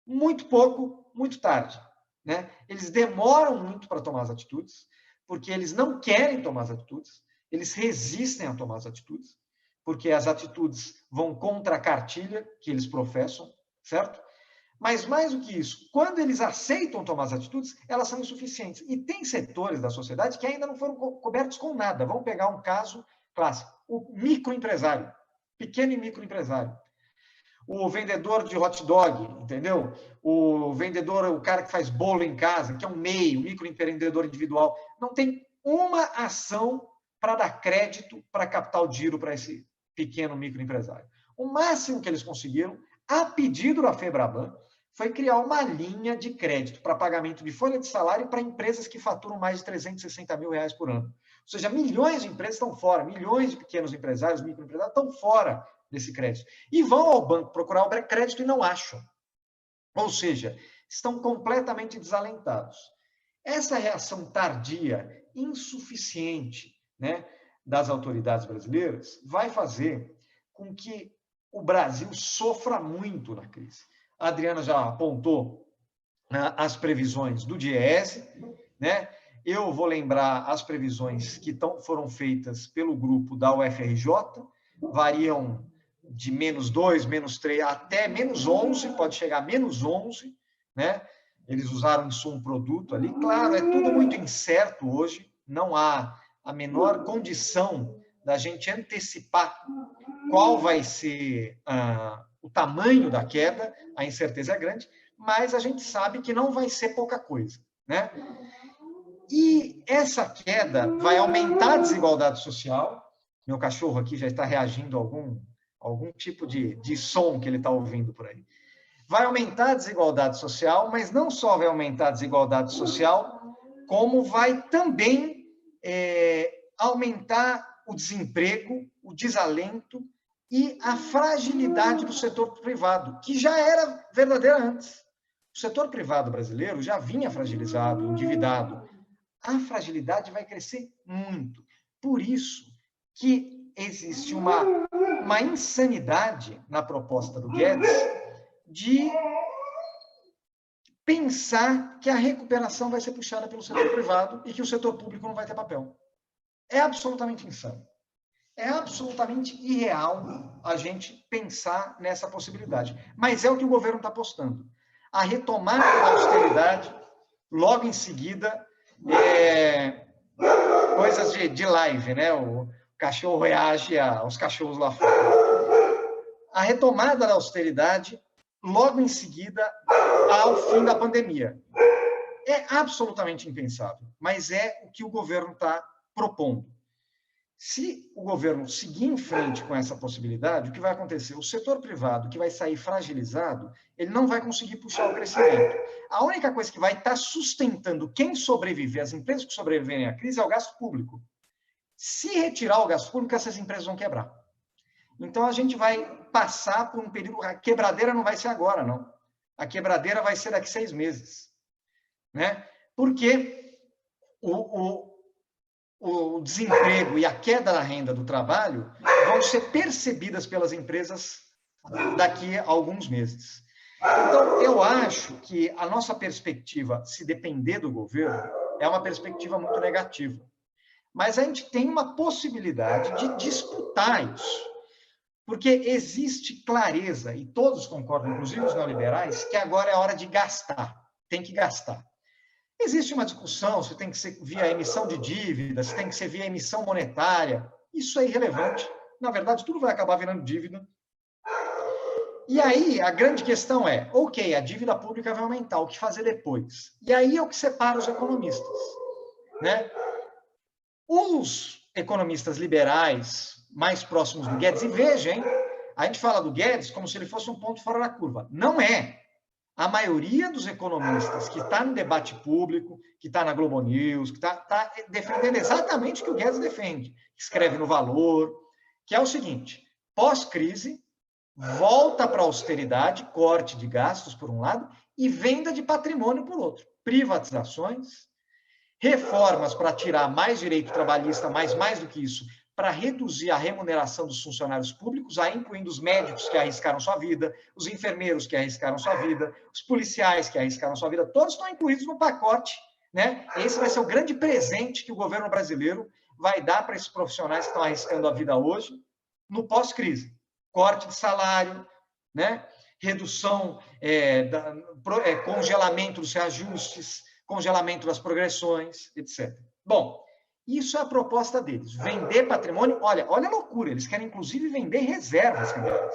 Muito pouco, muito tarde, né? Eles demoram muito para tomar as atitudes, porque eles não querem tomar as atitudes, eles resistem a tomar as atitudes, porque as atitudes vão contra a cartilha que eles professam, certo? Mas, mais do que isso, quando eles aceitam tomar as atitudes, elas são insuficientes. E tem setores da sociedade que ainda não foram cobertos com nada. Vamos pegar um caso clássico. O microempresário, pequeno e microempresário. O vendedor de hot dog, entendeu? O vendedor, o cara que faz bolo em casa, que é um MEI, o microempreendedor individual. Não tem uma ação para dar crédito, para captar o giro para esse pequeno microempresário. O máximo que eles conseguiram, a pedido da FEBRABAN, foi criar uma linha de crédito para pagamento de folha de salário para empresas que faturam mais de R$360 mil por ano. Ou seja, milhões de empresas estão fora, milhões de pequenos empresários, microempresários estão fora desse crédito. E vão ao banco procurar o crédito e não acham. Ou seja, estão completamente desalentados. Essa reação tardia, insuficiente, né, das autoridades brasileiras, vai fazer com que o Brasil sofra muito na crise. A Adriana já apontou as previsões do DIEESE, né? Eu vou lembrar as previsões que foram feitas pelo grupo da UFRJ, variam de -2, -3, até -11, pode chegar a -11, né? Eles usaram isso um produto ali. Claro, é tudo muito incerto hoje, não há a menor condição da gente antecipar qual vai ser o tamanho da queda, a incerteza é grande, mas a gente sabe que não vai ser pouca coisa, né? E essa queda vai aumentar a desigualdade social. Meu cachorro aqui já está reagindo a algum tipo de som que ele está ouvindo por aí. Vai aumentar a desigualdade social, mas não só vai aumentar a desigualdade social, como vai também aumentar o desemprego, o desalento e a fragilidade do setor privado, que já era verdadeira antes. O setor privado brasileiro já vinha fragilizado, endividado. A fragilidade vai crescer muito. Por isso que existe uma insanidade na proposta do Guedes de pensar que a recuperação vai ser puxada pelo setor privado e que o setor público não vai ter papel. É absolutamente insano. É absolutamente irreal a gente pensar nessa possibilidade. Mas é o que o governo está apostando. A retomada da austeridade, logo em seguida, coisas de live, né? O cachorro reage aos cachorros lá fora. A retomada da austeridade, logo em seguida, ao fim da pandemia. É absolutamente impensável, mas é o que o governo está propondo. Se o governo seguir em frente com essa possibilidade, o que vai acontecer? O setor privado, que vai sair fragilizado, ele não vai conseguir puxar o crescimento. A única coisa que vai estar sustentando quem sobreviver, as empresas que sobreviverem à crise, é o gasto público. Se retirar o gasto público, essas empresas vão quebrar. Então, a gente vai passar por um período... A quebradeira não vai ser agora, não. a quebradeira vai ser daqui 6 meses. Né? Porque o desemprego e a queda da renda do trabalho vão ser percebidas pelas empresas daqui a alguns meses. Então, eu acho que a nossa perspectiva, se depender do governo, é uma perspectiva muito negativa. Mas a gente tem uma possibilidade de disputar isso. Porque existe clareza, e todos concordam, inclusive os neoliberais, que agora é hora de gastar. Tem que gastar. Existe uma discussão se tem que ser via emissão de dívida, se tem que ser via emissão monetária. Isso é irrelevante. Na verdade, tudo vai acabar virando dívida. E aí, a grande questão é, ok, a dívida pública vai aumentar, o que fazer depois? E aí é o que separa os economistas. Né? Os economistas liberais mais próximos do Guedes, e veja, hein? A gente fala do Guedes como se ele fosse um ponto fora da curva. Não é. A maioria dos economistas que está no debate público, que está na Globo News, que está defendendo exatamente o que o Guedes defende, escreve no Valor, que é o seguinte, pós-crise, volta para a austeridade, corte de gastos, por um lado, e venda de patrimônio, por outro. Privatizações, reformas para tirar mais direito trabalhista, mas mais do que isso, para reduzir a remuneração dos funcionários públicos, aí incluindo os médicos que arriscaram sua vida, os enfermeiros que arriscaram sua vida, os policiais que arriscaram sua vida, todos estão incluídos no pacote. Né? Esse vai ser o grande presente que o governo brasileiro vai dar para esses profissionais que estão arriscando a vida hoje, no pós-crise. Corte de salário, né? Redução, congelamento dos reajustes, congelamento das progressões, etc. Bom, isso é a proposta deles. Vender patrimônio, olha a loucura, eles querem inclusive vender reservas cambiais.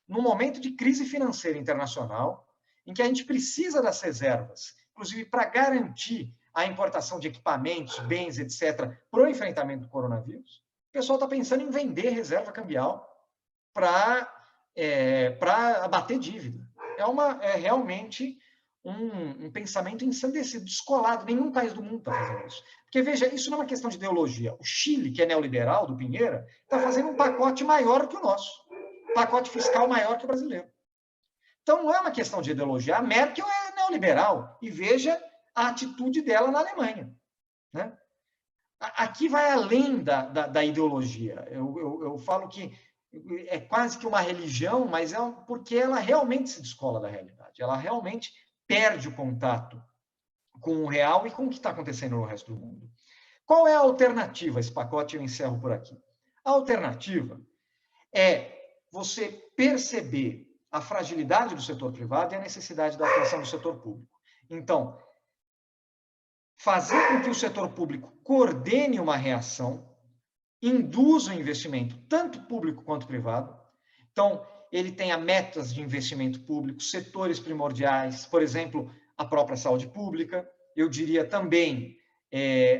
No momento de crise financeira internacional, em que a gente precisa das reservas, inclusive para garantir a importação de equipamentos, bens, etc., para o enfrentamento do coronavírus, o pessoal está pensando em vender reserva cambial para abater dívida. É realmente um pensamento ensandecido, descolado. Nenhum país do mundo está fazendo isso. Porque, veja, isso não é uma questão de ideologia. O Chile, que é neoliberal, do Pinheira, está fazendo um pacote maior que o nosso. Um pacote fiscal maior que o brasileiro. Então, não é uma questão de ideologia. A Merkel é neoliberal. E veja a atitude dela na Alemanha. Né? Aqui vai além da ideologia. Eu falo que é quase que uma religião, mas porque ela realmente se descola da realidade. Ela realmente perde o contato com o real e com o que está acontecendo no resto do mundo. Qual é a alternativa a esse pacote? Eu encerro por aqui. A alternativa é você perceber a fragilidade do setor privado e a necessidade da atuação do setor público. Então, fazer com que o setor público coordene uma reação, induza o investimento, tanto público quanto privado. Então, ele tenha metas de investimento público, setores primordiais, por exemplo, a própria saúde pública. Eu diria também,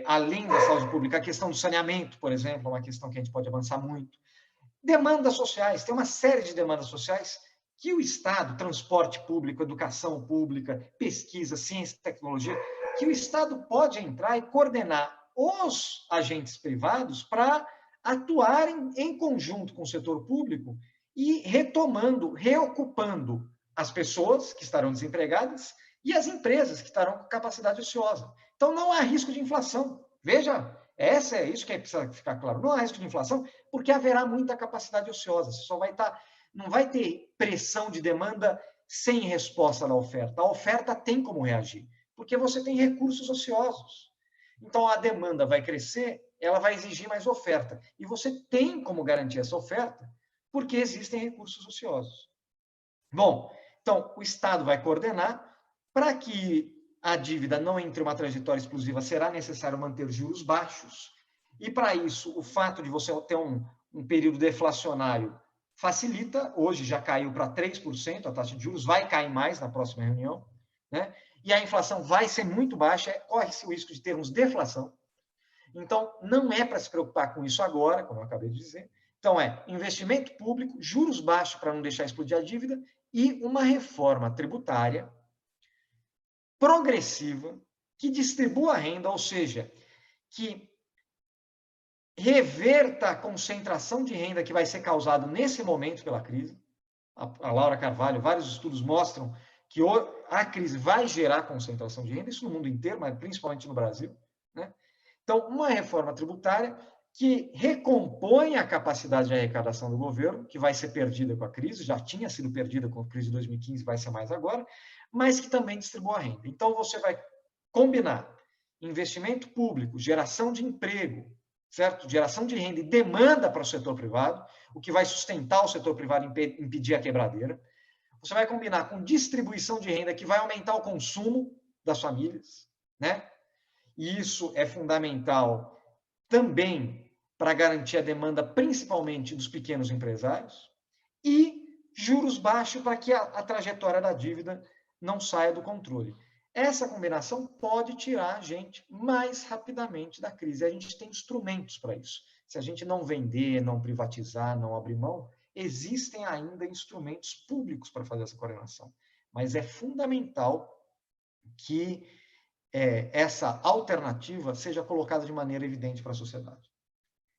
além da saúde pública, a questão do saneamento, por exemplo, é uma questão que a gente pode avançar muito. Demandas sociais, tem uma série de demandas sociais que o Estado, transporte público, educação pública, pesquisa, ciência e tecnologia, que o Estado pode entrar e coordenar os agentes privados para atuarem em conjunto com o setor público e retomando, reocupando as pessoas que estarão desempregadas e as empresas que estarão com capacidade ociosa. Então, não há risco de inflação. Veja, isso que precisa ficar claro. Não há risco de inflação porque haverá muita capacidade ociosa. Você só não vai ter pressão de demanda sem resposta da oferta. A oferta tem como reagir, porque você tem recursos ociosos. Então, a demanda vai crescer, ela vai exigir mais oferta. E você tem como garantir essa oferta, porque existem recursos ociosos. Bom, então, o Estado vai coordenar. Para que a dívida não entre em uma trajetória explosiva, será necessário manter juros baixos. E, para isso, o fato de você ter um período deflacionário facilita. Hoje já caiu para 3%, a taxa de juros vai cair mais na próxima reunião, né? E a inflação vai ser muito baixa, corre-se o risco de termos deflação. Então, não é para se preocupar com isso agora, como eu acabei de dizer. Então, investimento público, juros baixos para não deixar explodir a dívida e uma reforma tributária progressiva que distribua a renda, ou seja, que reverta a concentração de renda que vai ser causada nesse momento pela crise. A Laura Carvalho, vários estudos mostram que a crise vai gerar concentração de renda, isso no mundo inteiro, mas principalmente no Brasil, né? Então, uma reforma tributária que recompõe a capacidade de arrecadação do governo, que vai ser perdida com a crise, já tinha sido perdida com a crise de 2015, vai ser mais agora, mas que também distribui a renda. Então, você vai combinar investimento público, geração de emprego, certo? Geração de renda e demanda para o setor privado, o que vai sustentar o setor privado e impedir a quebradeira. Você vai combinar com distribuição de renda, que vai aumentar o consumo das famílias, né? E isso é fundamental também para garantir a demanda, principalmente dos pequenos empresários, e juros baixos para que a trajetória da dívida não saia do controle. Essa combinação pode tirar a gente mais rapidamente da crise. A gente tem instrumentos para isso. Se a gente não vender, não privatizar, não abrir mão, existem ainda instrumentos públicos para fazer essa coordenação. Mas é fundamental que essa alternativa seja colocada de maneira evidente para a sociedade.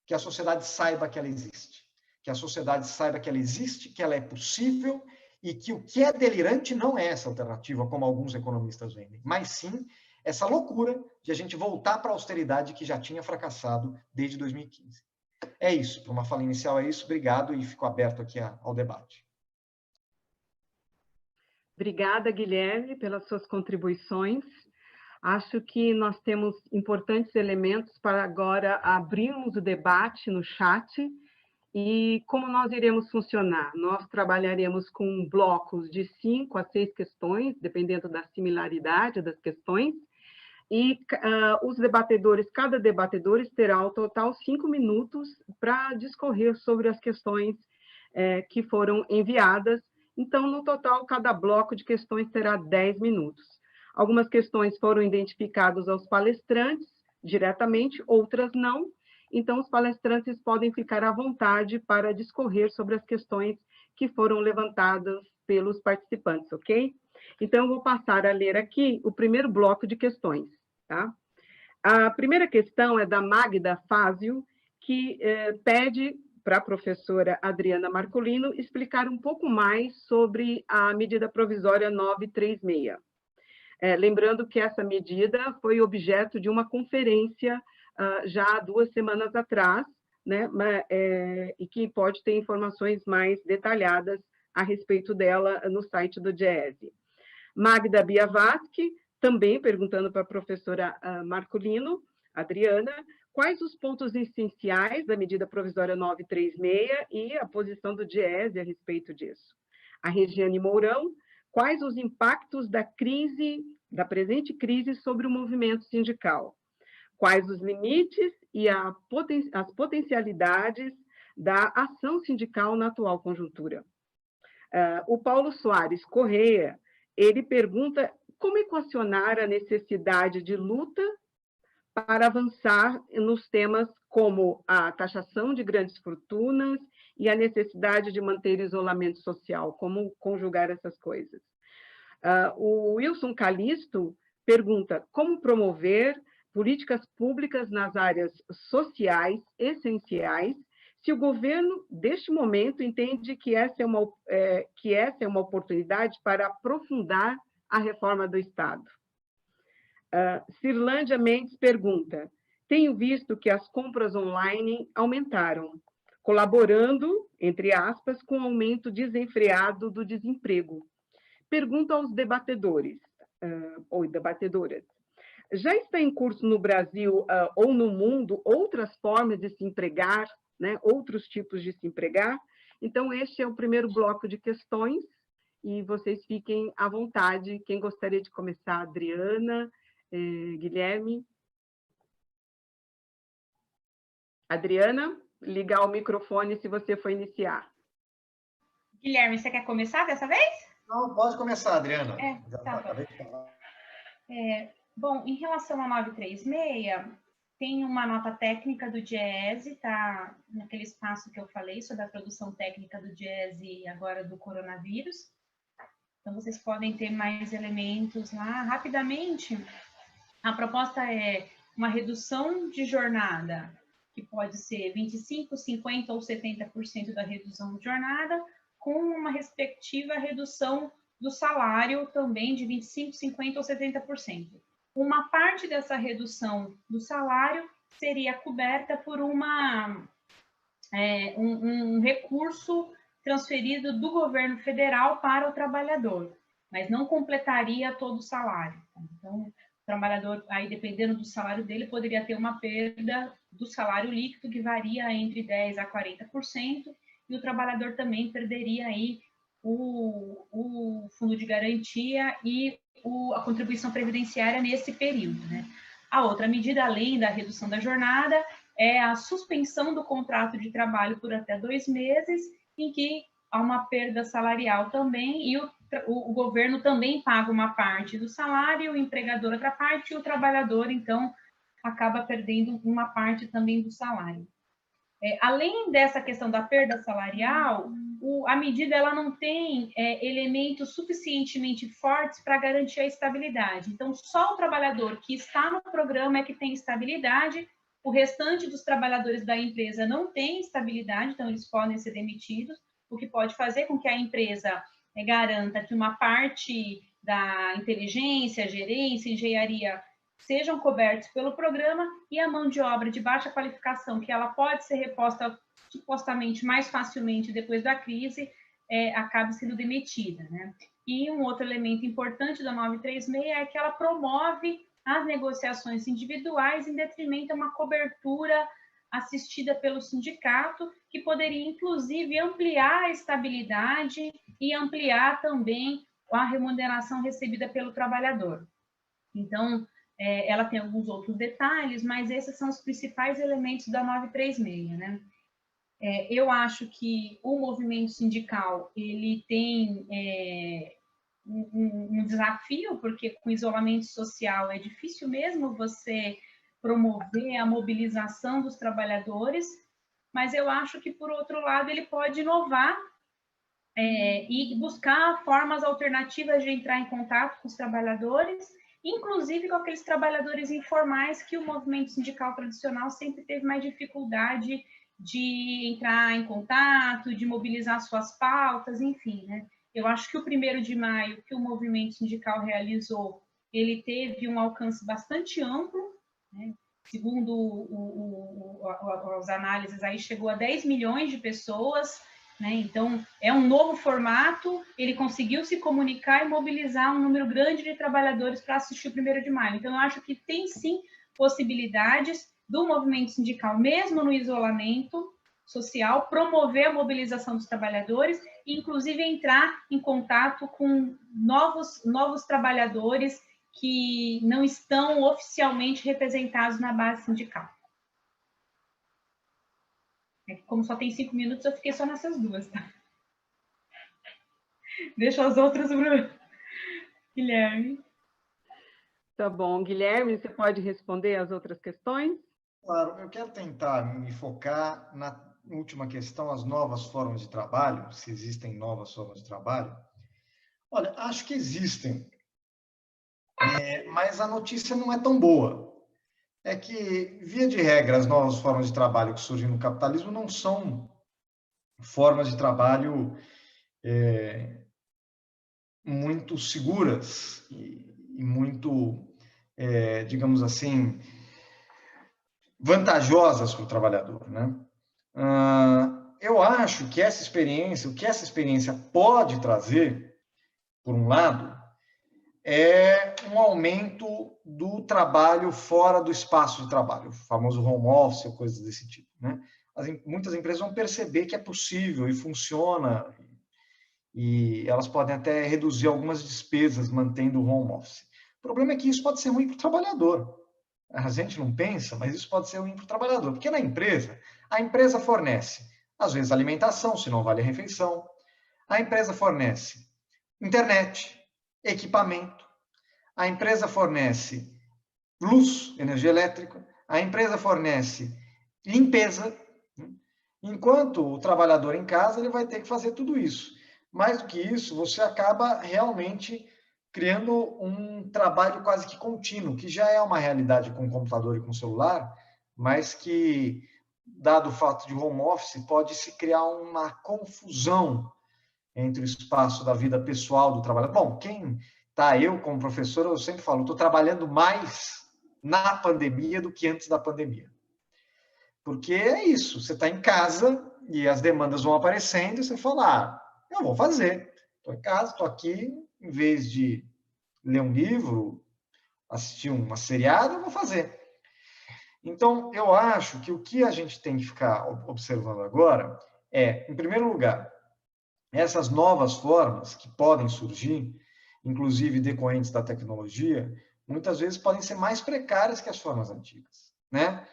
Que a sociedade saiba que ela existe. Que a sociedade saiba que ela existe, que ela é possível e que o que é delirante não é essa alternativa, como alguns economistas vendem, mas sim essa loucura de a gente voltar para a austeridade que já tinha fracassado desde 2015. É isso. Para uma fala inicial é isso. Obrigado e fico aberto aqui ao debate. Obrigada, Guilherme, pelas suas contribuições. Acho que nós temos importantes elementos para agora abrirmos o debate no chat. E como nós iremos funcionar? Nós trabalharemos com blocos de 5 a 6 questões, dependendo da similaridade das questões, e os debatedores, cada debatedor terá ao total 5 minutos para discorrer sobre as questões que foram enviadas. Então, no total, cada bloco de questões terá 10 minutos. Algumas questões foram identificadas aos palestrantes diretamente, outras não. Então, os palestrantes podem ficar à vontade para discorrer sobre as questões que foram levantadas pelos participantes, ok? Então, eu vou passar a ler aqui o primeiro bloco de questões, tá? A primeira questão é da Magda Fázio, que pede para a professora Adriana Marcolino explicar um pouco mais sobre a medida provisória 936. Lembrando que essa medida foi objeto de uma conferência já há 2 semanas atrás, né, e que pode ter informações mais detalhadas a respeito dela no site do DIEESE. Magda Biavaski, também perguntando para a professora Marcolino, Adriana, quais os pontos essenciais da medida provisória 936 e a posição do DIEESE a respeito disso. A Regiane Mourão, quais os impactos da presente crise sobre o movimento sindical? Quais os limites e as potencialidades da ação sindical na atual conjuntura? O Paulo Soares Correia, ele pergunta como equacionar a necessidade de luta para avançar nos temas como a taxação de grandes fortunas e a necessidade de manter isolamento social, como conjugar essas coisas. O Wilson Calisto pergunta como promover políticas públicas nas áreas sociais essenciais, se o governo, deste momento, entende que essa é uma oportunidade para aprofundar a reforma do Estado. Cirlândia Mendes pergunta, tenho visto que as compras online aumentaram, colaborando, entre aspas, com o aumento desenfreado do desemprego. Pergunto aos debatedores, ou debatedoras, já está em curso no Brasil ou no mundo outras formas de se empregar, né, outros tipos de se empregar? Então, este é o primeiro bloco de questões, e vocês fiquem à vontade. Quem gostaria de começar? Adriana, Guilherme? Adriana, ligar o microfone se você for iniciar. Guilherme, você quer começar dessa vez? Não, pode começar, Adriana. Tá bom. Bom, em relação a 936, tem uma nota técnica do DIEESE, tá naquele espaço que eu falei sobre a produção técnica do DIEESE agora do coronavírus. Então, vocês podem ter mais elementos lá. Rapidamente, a proposta é uma redução de jornada, que pode ser 25%, 50% ou 70% da redução de jornada, com uma respectiva redução do salário também de 25%, 50% ou 70%. Uma parte dessa redução do salário seria coberta por um recurso transferido do governo federal para o trabalhador, mas não completaria todo o salário. Então, o trabalhador, aí dependendo do salário dele, poderia ter uma perda do salário líquido que varia entre 10% a 40%, e o trabalhador também perderia aí o fundo de garantia e a contribuição previdenciária nesse período, né? A outra medida, além da redução da jornada, é a suspensão do contrato de trabalho por até 2 meses, em que há uma perda salarial também, e o governo também paga uma parte do salário, o empregador outra parte, e o trabalhador, então, acaba perdendo uma parte também do salário. Além dessa questão da perda salarial, a medida ela não tem elementos suficientemente fortes para garantir a estabilidade. Então, só o trabalhador que está no programa é que tem estabilidade, o restante dos trabalhadores da empresa não tem estabilidade, então eles podem ser demitidos, o que pode fazer com que a empresa garanta que uma parte da inteligência, gerência, engenharia sejam cobertos pelo programa, e a mão de obra de baixa qualificação, que ela pode ser reposta supostamente mais facilmente depois da crise, acabe sendo demitida, né? E um outro elemento importante da 936 é que ela promove as negociações individuais em detrimento a uma cobertura assistida pelo sindicato, que poderia, inclusive, ampliar a estabilidade e ampliar também a remuneração recebida pelo trabalhador. Então, ela tem alguns outros detalhes, mas esses são os principais elementos da 936, né? Eu acho que o movimento sindical, ele tem um desafio, porque com isolamento social é difícil mesmo você promover a mobilização dos trabalhadores, mas eu acho que, por outro lado, ele pode inovar e buscar formas alternativas de entrar em contato com os trabalhadores, inclusive com aqueles trabalhadores informais que o movimento sindical tradicional sempre teve mais dificuldade de entrar em contato, de mobilizar suas pautas, enfim, né? Eu acho que o 1º de maio, que o movimento sindical realizou, ele teve um alcance bastante amplo, né? Segundo as análises, aí chegou a 10 milhões de pessoas, né? Então, é um novo formato, ele conseguiu se comunicar e mobilizar um número grande de trabalhadores para assistir o 1º de maio. Então, eu acho que tem, sim, possibilidades do movimento sindical, mesmo no isolamento social, promover a mobilização dos trabalhadores e, inclusive, entrar em contato com novos trabalhadores que não estão oficialmente representados na base sindical. Como só tem 5 minutos, eu fiquei só nessas duas, tá? Deixa as outras para Guilherme. Tá bom. Guilherme, você pode responder as outras questões? Claro, eu quero tentar me focar na última questão, as novas formas de trabalho, se existem novas formas de trabalho. Olha, acho que existem, mas a notícia não é tão boa. É que, via de regra, as novas formas de trabalho que surgem no capitalismo não são formas de trabalho muito seguras e muito, digamos assim, vantajosas para o trabalhador, né? Eu acho que essa experiência, o que essa experiência pode trazer, por um lado, é um aumento do trabalho fora do espaço de trabalho, o famoso home office, coisas desse tipo, né? Muitas empresas vão perceber que é possível e funciona, e elas podem até reduzir algumas despesas mantendo o home office. O problema é que isso pode ser ruim para o trabalhador. A gente não pensa, mas isso pode ser ruim para o trabalhador, porque na empresa, a empresa fornece, às vezes, alimentação, se não vale a refeição, a empresa fornece internet, equipamento, a empresa fornece luz, energia elétrica, a empresa fornece limpeza, enquanto o trabalhador em casa ele vai ter que fazer tudo isso. Mais do que isso, você acaba realmente criando um trabalho quase que contínuo, que já é uma realidade com o computador e com o celular, mas que, dado o fato de home office, pode se criar uma confusão entre o espaço da vida pessoal do trabalhador. Bom, eu como professor, eu sempre falo, estou trabalhando mais na pandemia do que antes da pandemia. Porque é isso, você está em casa e as demandas vão aparecendo e você fala, eu vou fazer. Estou em casa, estou aqui, em vez de ler um livro, assistir uma seriada, eu vou fazer. Então, eu acho que o que a gente tem que ficar observando agora é, em primeiro lugar, essas novas formas que podem surgir, inclusive decorrentes da tecnologia, muitas vezes podem ser mais precárias que as formas antigas, né?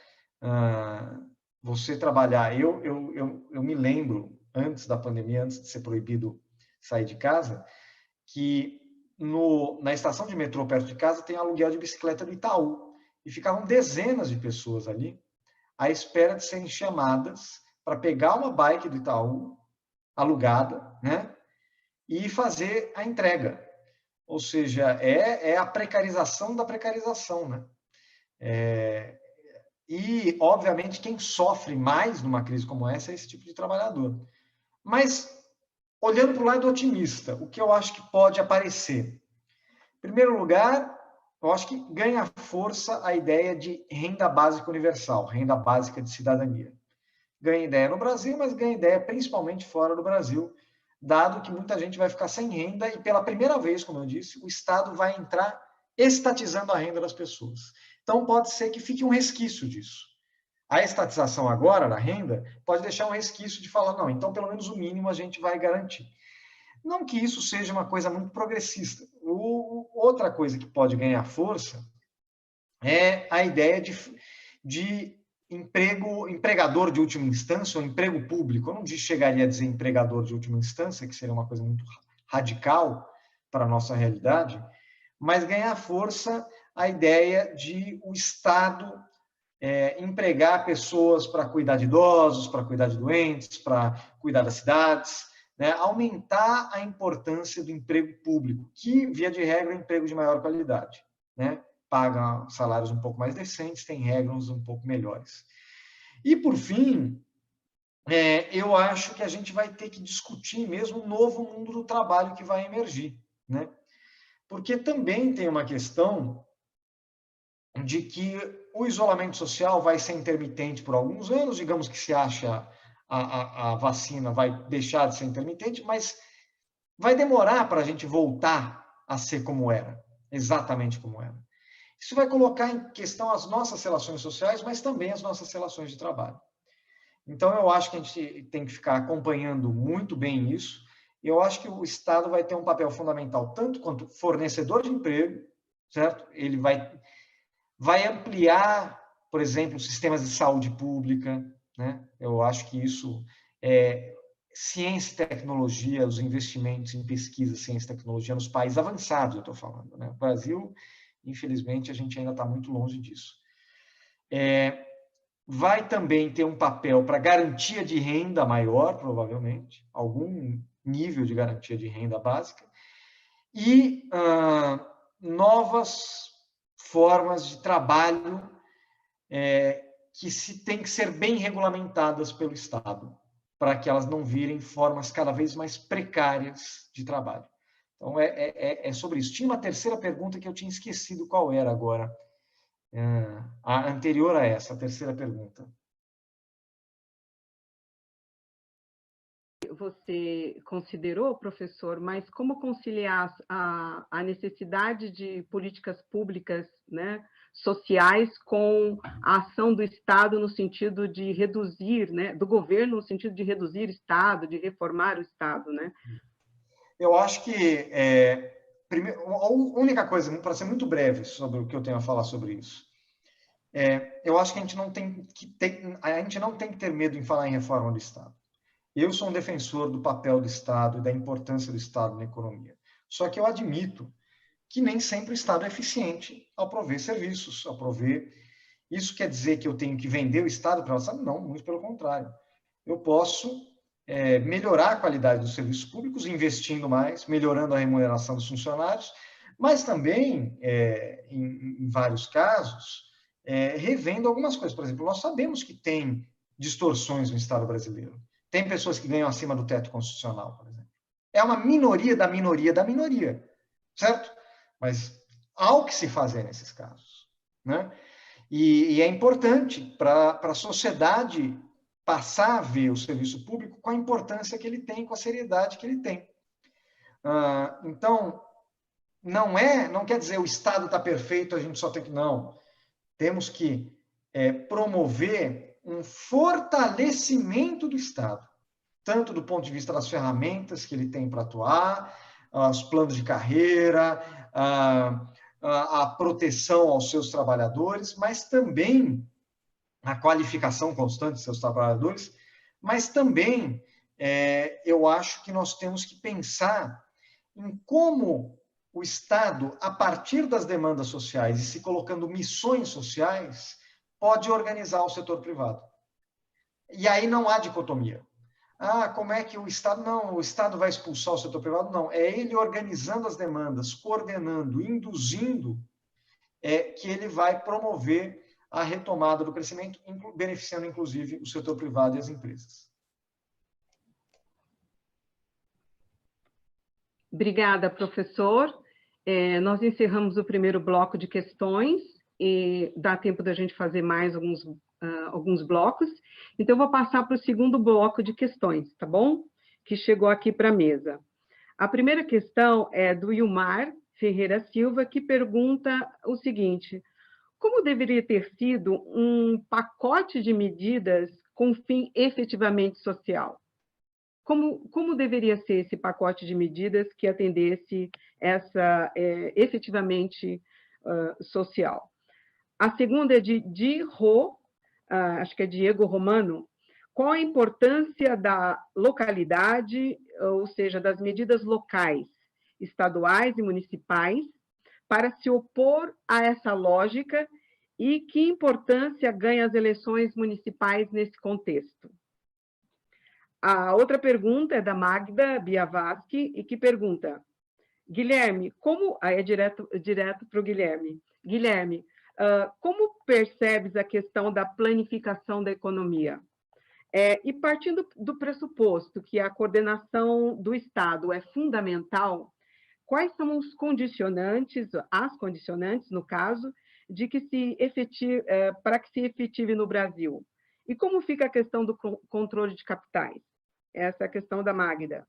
Você trabalhar... Eu me lembro, antes da pandemia, antes de ser proibido sair de casa, que na estação de metrô perto de casa tem aluguel de bicicleta do Itaú. E ficavam dezenas de pessoas ali à espera de serem chamadas para pegar uma bike do Itaú, alugada, né? E fazer a entrega. Ou seja, é a precarização da precarização, né? E, obviamente, quem sofre mais numa crise como essa é esse tipo de trabalhador. Mas, olhando para o lado otimista, o que eu acho que pode aparecer? Em primeiro lugar, eu acho que ganha força a ideia de renda básica universal, renda básica de cidadania. Ganha ideia no Brasil, mas ganha ideia principalmente fora do Brasil, dado que muita gente vai ficar sem renda e, pela primeira vez, como eu disse, o Estado vai entrar estatizando a renda das pessoas. Então, pode ser que fique um resquício disso. A estatização agora da renda pode deixar um resquício de falar, não, então pelo menos o mínimo a gente vai garantir. Não que isso seja uma coisa muito progressista. Outra coisa que pode ganhar força é a ideia de empregador de última instância, ou emprego público. Eu não chegaria a dizer empregador de última instância, que seria uma coisa muito radical para a nossa realidade, mas ganhar força a ideia de o Estado empregar pessoas para cuidar de idosos, para cuidar de doentes, para cuidar das cidades, né? Aumentar a importância do emprego público, que, via de regra, é um emprego de maior qualidade, né? Paga salários um pouco mais decentes, tem regras um pouco melhores. E, por fim, eu acho que a gente vai ter que discutir mesmo um novo mundo do trabalho que vai emergir, né? Porque também tem uma questão de que o isolamento social vai ser intermitente por alguns anos, digamos que se acha a vacina vai deixar de ser intermitente, mas vai demorar para a gente voltar a ser como era, exatamente como era. Isso vai colocar em questão as nossas relações sociais, mas também as nossas relações de trabalho. Então, eu acho que a gente tem que ficar acompanhando muito bem isso, e eu acho que o Estado vai ter um papel fundamental, tanto quanto fornecedor de emprego, certo? Ele vai ampliar, por exemplo, sistemas de saúde pública, né? Eu acho que isso ciência e tecnologia, os investimentos em pesquisa, ciência e tecnologia nos países avançados, eu estou falando, né? O Brasil, infelizmente, a gente ainda está muito longe disso. Vai também ter um papel para garantia de renda maior, provavelmente, algum nível de garantia de renda básica, e novas formas de trabalho que tem que ser bem regulamentadas pelo Estado, para que elas não virem formas cada vez mais precárias de trabalho. Então, é sobre isso. Tinha uma terceira pergunta que eu tinha esquecido qual era agora, a anterior a essa, a terceira pergunta. Você considerou, professor, mas como conciliar a necessidade de políticas públicas, né, sociais com a ação do Estado no sentido de reduzir, né, do governo no sentido de reduzir o Estado, de reformar o Estado, né? Eu acho que a única coisa, para ser muito breve sobre o que eu tenho a falar sobre isso, eu acho que a gente não tem que ter medo em falar em reforma do Estado. Eu sou um defensor do papel do Estado e da importância do Estado na economia. Só que eu admito que nem sempre o Estado é eficiente ao prover serviços, ao prover... Isso quer dizer que eu tenho que vender o Estado para ela? Não, muito pelo contrário. Eu posso melhorar a qualidade dos serviços públicos, investindo mais, melhorando a remuneração dos funcionários, mas também, em vários casos, revendo algumas coisas. Por exemplo, nós sabemos que tem distorções no Estado brasileiro. Tem pessoas que ganham acima do teto constitucional, por exemplo. É uma minoria da minoria da minoria, certo? Mas há o que se fazer nesses casos, né? E é importante para a sociedade passar a ver o serviço público com a importância que ele tem, com a seriedade que ele tem. Então, não quer dizer o Estado está perfeito, a gente só tem que... Não. Temos que promover um fortalecimento do Estado, tanto do ponto de vista das ferramentas que ele tem para atuar, os planos de carreira, a proteção aos seus trabalhadores, mas também a qualificação constante dos seus trabalhadores, mas também eu acho que nós temos que pensar em como o Estado, a partir das demandas sociais e se colocando missões sociais, pode organizar o setor privado. E aí não há dicotomia. Como é que o Estado... Não, o Estado vai expulsar o setor privado? Não, é ele organizando as demandas, coordenando, induzindo, que ele vai promover a retomada do crescimento, beneficiando, inclusive, o setor privado e as empresas. Obrigada, professor. Nós encerramos o primeiro bloco de questões e dá tempo da gente fazer mais alguns blocos. Então, eu vou passar para o segundo bloco de questões, tá bom? Que chegou aqui para a mesa. A primeira questão é do Ilmar Ferreira Silva, que pergunta o seguinte: como deveria ter sido um pacote de medidas com fim efetivamente social? Como deveria ser esse pacote de medidas que atendesse essa efetivamente social? A segunda é de acho que é Diego Romano. Qual a importância da localidade, ou seja, das medidas locais, estaduais e municipais, para se opor a essa lógica e que importância ganham as eleições municipais nesse contexto? A outra pergunta é da Magda Biavaski, e que pergunta: Guilherme, aí é direto para o Guilherme. Guilherme, como percebes a questão da planificação da economia? E partindo do pressuposto que a coordenação do Estado é fundamental, quais são os condicionantes, as condicionantes, no caso, de que para que se efetive no Brasil? E como fica a questão do controle de capitais? Essa é a questão da Magda.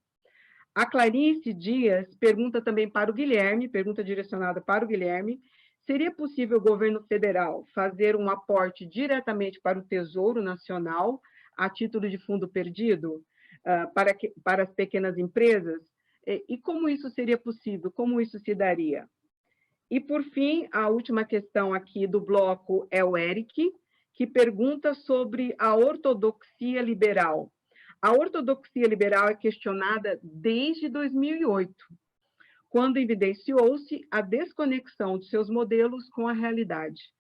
A Clarice Dias pergunta também para o Guilherme, pergunta direcionada para o Guilherme: seria possível o governo federal fazer um aporte diretamente para o Tesouro Nacional, a título de fundo perdido, para as pequenas empresas? E como isso seria possível? Como isso se daria? E, por fim, a última questão aqui do bloco é o Eric, que pergunta sobre a ortodoxia liberal. A ortodoxia liberal é questionada desde 2008, quando evidenciou-se a desconexão de seus modelos com a realidade.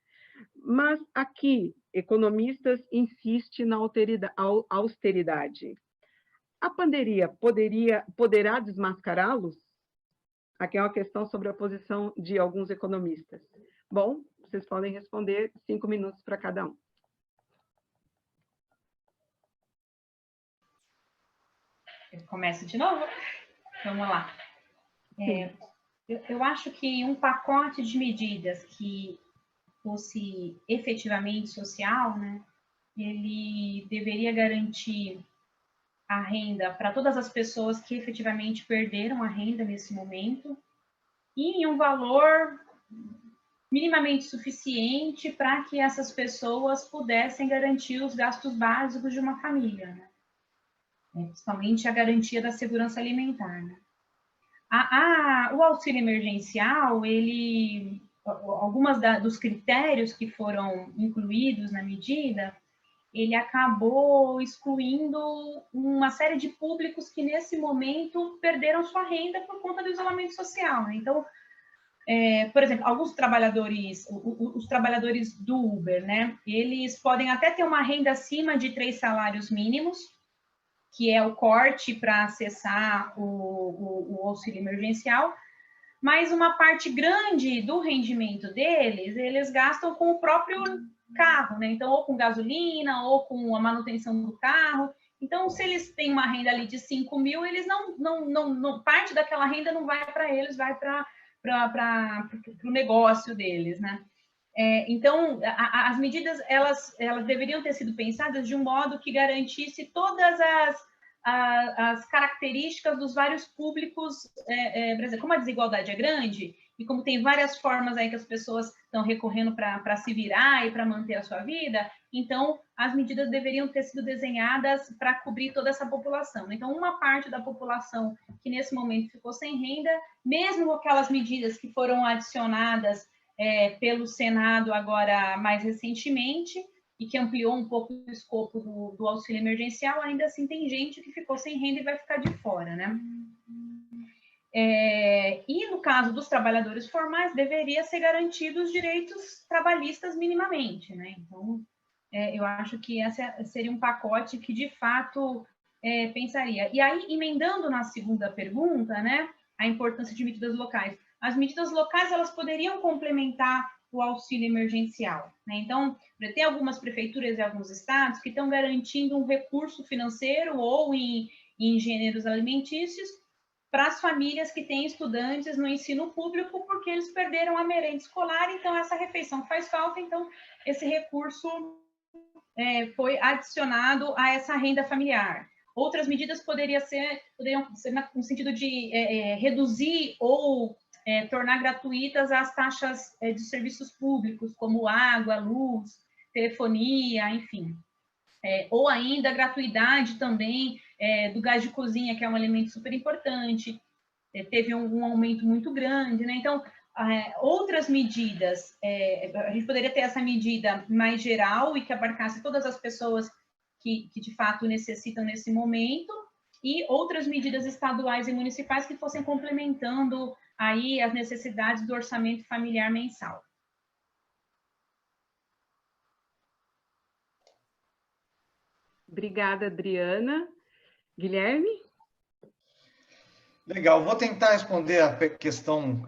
Mas aqui, economistas insistem na austeridade. A pandemia poderá desmascará-los? Aqui é uma questão sobre a posição de alguns economistas. Bom, vocês podem responder, 5 minutos para cada um. Eu começo de novo? Vamos lá. Eu acho que um pacote de medidas que fosse efetivamente social, né, ele deveria garantir a renda para todas as pessoas que efetivamente perderam a renda nesse momento e em um valor minimamente suficiente para que essas pessoas pudessem garantir os gastos básicos de uma família, né? Principalmente a garantia da segurança alimentar, né? O auxílio emergencial, algumas dos critérios que foram incluídos na medida, ele acabou excluindo uma série de públicos que, nesse momento, perderam sua renda por conta do isolamento social, né? Então, por exemplo, alguns trabalhadores, os trabalhadores do Uber, né? Eles podem até ter uma renda acima de 3 salários mínimos, que é o corte para acessar o auxílio emergencial, mas uma parte grande do rendimento deles, eles gastam com o próprio carro, né? Então, ou com gasolina, ou com a manutenção do carro. Então, se eles têm uma renda ali de 5 mil, eles parte daquela renda não vai para eles, vai para o negócio deles, né? Então, as medidas, elas deveriam ter sido pensadas de um modo que garantisse todas as características dos vários públicos brasileiros. Como a desigualdade é grande, e como tem várias formas aí que as pessoas estão recorrendo para se virar e para manter a sua vida, então as medidas deveriam ter sido desenhadas para cobrir toda essa população. Então, uma parte da população que nesse momento ficou sem renda, mesmo com aquelas medidas que foram adicionadas pelo Senado agora mais recentemente, e que ampliou um pouco o escopo do auxílio emergencial, ainda assim tem gente que ficou sem renda e vai ficar de fora, né? E no caso dos trabalhadores formais, deveria ser garantidos os direitos trabalhistas minimamente, né? Então, eu acho que esse seria um pacote que, de fato, pensaria. E aí, emendando na segunda pergunta, né, a importância de medidas locais. As medidas locais, elas poderiam complementar o auxílio emergencial, né? Então, tem algumas prefeituras e alguns estados que estão garantindo um recurso financeiro ou em gêneros alimentícios para as famílias que têm estudantes no ensino público, porque eles perderam a merenda escolar, então essa refeição faz falta, então esse recurso foi adicionado a essa renda familiar. Outras medidas poderiam ser no sentido de reduzir ou tornar gratuitas as taxas de serviços públicos, como água, luz, telefonia, enfim. Ou ainda a gratuidade também do gás de cozinha, que é um elemento super importante, teve um aumento muito grande, né? Então, outras medidas, a gente poderia ter essa medida mais geral e que abarcasse todas as pessoas que de fato necessitam nesse momento, e outras medidas estaduais e municipais que fossem complementando aí as necessidades do orçamento familiar mensal. Obrigada, Adriana. Guilherme? Legal, vou tentar responder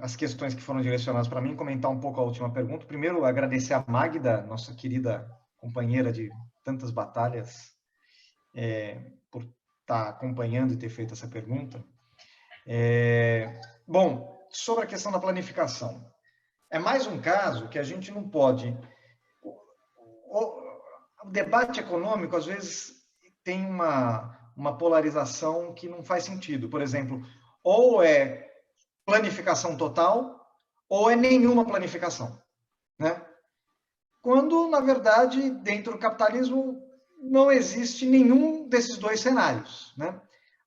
as questões que foram direcionadas para mim, comentar um pouco a última pergunta. Primeiro, agradecer a Magda, nossa querida companheira de tantas batalhas, por estar acompanhando e ter feito essa pergunta. Bom, sobre a questão da planificação. É mais um caso que a gente não pode... O debate econômico, às vezes, tem uma polarização que não faz sentido. Por exemplo, ou é planificação total, ou é nenhuma planificação, né? Quando, na verdade, dentro do capitalismo, não existe nenhum desses dois cenários, né?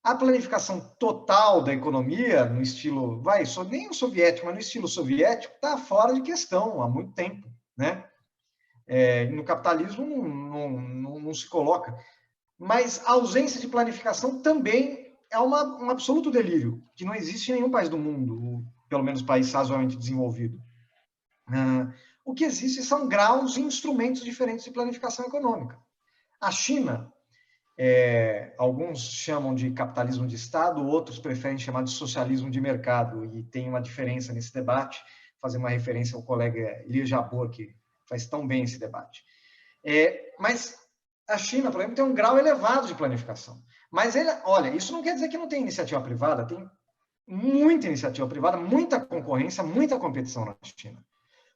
A planificação total da economia, no estilo, nem o soviético, mas no estilo soviético, está fora de questão há muito tempo, né? No capitalismo não se coloca. Mas a ausência de planificação também é um absoluto delírio, que não existe em nenhum país do mundo, pelo menos país razoavelmente desenvolvido. O que existe são graus e instrumentos diferentes de planificação econômica. A China, alguns chamam de capitalismo de Estado, outros preferem chamar de socialismo de mercado, e tem uma diferença nesse debate, fazer uma referência ao colega Liu Xiaobo, que faz tão bem esse debate. Mas a China, por exemplo, tem um grau elevado de planificação. Mas, olha, isso não quer dizer que não tem iniciativa privada, tem muita iniciativa privada, muita concorrência, muita competição na China.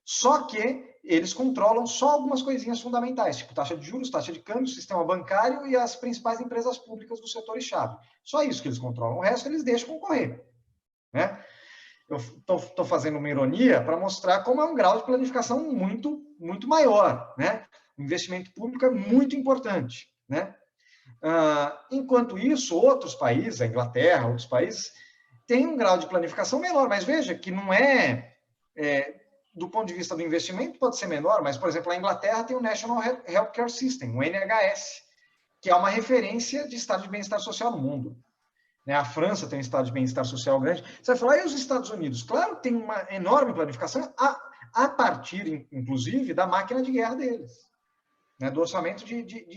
Só que eles controlam só algumas coisinhas fundamentais, tipo taxa de juros, taxa de câmbio, sistema bancário e as principais empresas públicas do setor-chave. Só isso que eles controlam. O resto eles deixam concorrer, né? Eu estou fazendo uma ironia para mostrar como é um grau de planificação muito, muito maior, né? O investimento público é muito importante, né? Enquanto isso, outros países, a Inglaterra, outros países, têm um grau de planificação menor, mas veja que não do ponto de vista do investimento pode ser menor, mas, por exemplo, a Inglaterra tem o National Healthcare System, o NHS, que é uma referência de estado de bem-estar social no mundo. A França tem um estado de bem-estar social grande. Você vai falar, e os Estados Unidos? Claro, tem uma enorme planificação, a partir, inclusive, da máquina de guerra deles, né? Do orçamento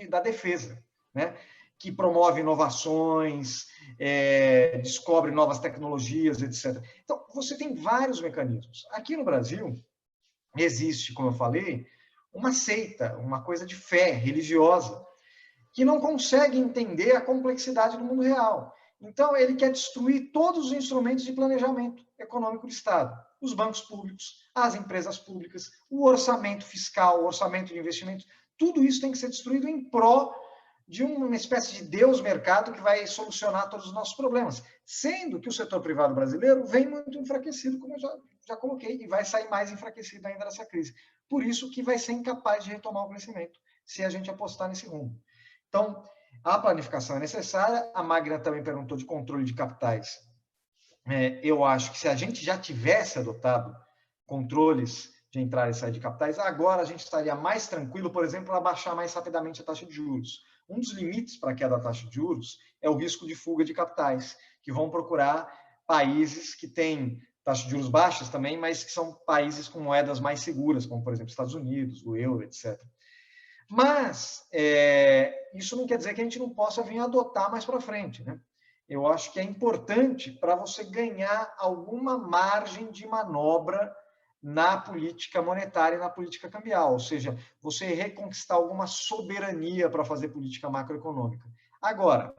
da defesa, né? Que promove inovações, descobre novas tecnologias, etc. Então, você tem vários mecanismos. Aqui no Brasil, existe, como eu falei, uma seita, uma coisa de fé religiosa, que não consegue entender a complexidade do mundo real. Então, ele quer destruir todos os instrumentos de planejamento econômico do Estado. Os bancos públicos, as empresas públicas, o orçamento fiscal, o orçamento de investimentos, tudo isso tem que ser destruído em pró de uma espécie de Deus-mercado que vai solucionar todos os nossos problemas. Sendo que o setor privado brasileiro vem muito enfraquecido, como eu já coloquei, e vai sair mais enfraquecido ainda dessa crise. Por isso que vai ser incapaz de retomar o crescimento, se a gente apostar nesse rumo. Então, a planificação é necessária. A Magna também perguntou de controle de capitais. Eu acho que se a gente já tivesse adotado controles de entrada e saída de capitais, agora a gente estaria mais tranquilo, por exemplo, para baixar mais rapidamente a taxa de juros. Um dos limites para a queda da taxa de juros é o risco de fuga de capitais, que vão procurar países que têm taxas de juros baixas também, mas que são países com moedas mais seguras, como, por exemplo, Estados Unidos, o euro, etc. Mas isso não quer dizer que a gente não possa vir adotar mais para frente, né? Eu acho que é importante para você ganhar alguma margem de manobra na política monetária e na política cambial, ou seja, você reconquistar alguma soberania para fazer política macroeconômica. Agora,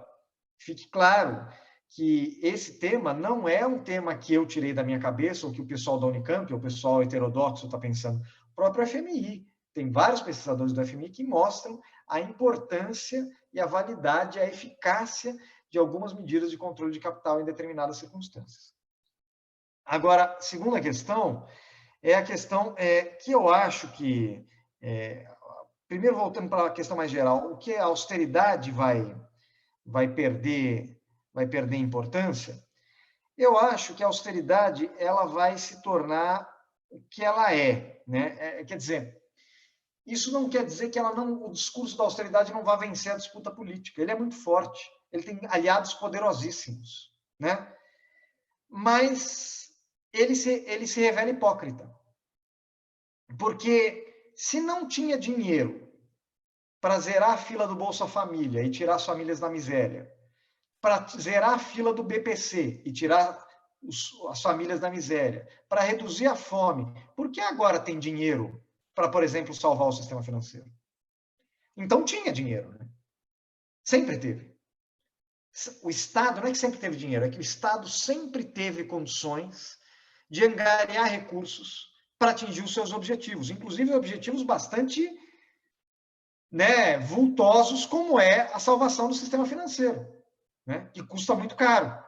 fique claro que esse tema não é um tema que eu tirei da minha cabeça, ou que o pessoal da Unicamp, ou o pessoal heterodoxo está pensando. O próprio FMI, tem vários pesquisadores do FMI que mostram a importância e a validade, a eficácia de algumas medidas de controle de capital em determinadas circunstâncias. Agora, segunda questão é a questão que eu acho que, primeiro voltando para a questão mais geral, o que a austeridade vai perder importância? Eu acho que a austeridade ela vai se tornar o que ela é, né? Quer dizer, isso não quer dizer que o discurso da austeridade não vai vencer a disputa política. Ele é muito forte, ele tem aliados poderosíssimos, né? Mas ele se revela hipócrita. Porque se não tinha dinheiro para zerar a fila do Bolsa Família e tirar as famílias da miséria, para zerar a fila do BPC e tirar as famílias da miséria, para reduzir a fome, por que agora tem dinheiro para, por exemplo, salvar o sistema financeiro? Então tinha dinheiro, né? Sempre teve. O Estado não é que sempre teve dinheiro, é que o Estado sempre teve condições de angariar recursos para atingir os seus objetivos, inclusive objetivos bastante, né, vultosos, como é a salvação do sistema financeiro, né, que custa muito caro.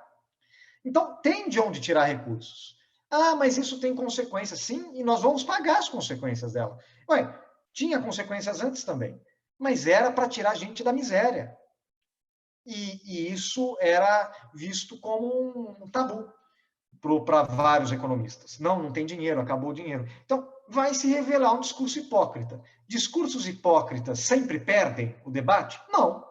Então, tem de onde tirar recursos. Ah, mas isso tem consequências, sim, e nós vamos pagar as consequências dela. Ué, tinha consequências antes também, mas era para tirar gente da miséria. E isso era visto como um tabu para vários economistas. Não tem dinheiro, acabou o dinheiro. Então, vai se revelar um discurso hipócrita. Discursos hipócritas sempre perdem o debate? Não.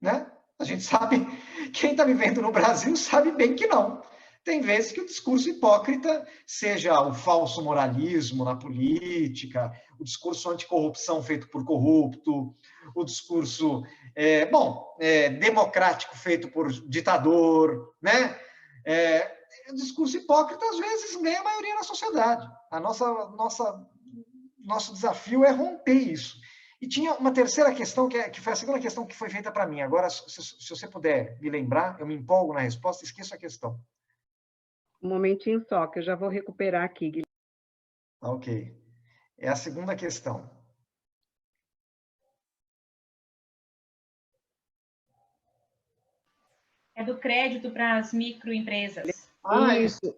Né? A gente sabe, quem está vivendo no Brasil sabe bem que não. Tem vezes que o discurso hipócrita, seja o falso moralismo na política, o discurso anticorrupção feito por corrupto, o discurso democrático feito por ditador, né? O discurso hipócrita, às vezes, ganha a maioria na sociedade. Nosso desafio é romper isso. E tinha uma terceira questão, que foi a segunda questão que foi feita para mim. Agora, se você puder me lembrar, eu me empolgo na resposta, esqueço a questão. Um momentinho só, que eu já vou recuperar aqui, Guilherme. Ok. É a segunda questão. É do crédito para as microempresas.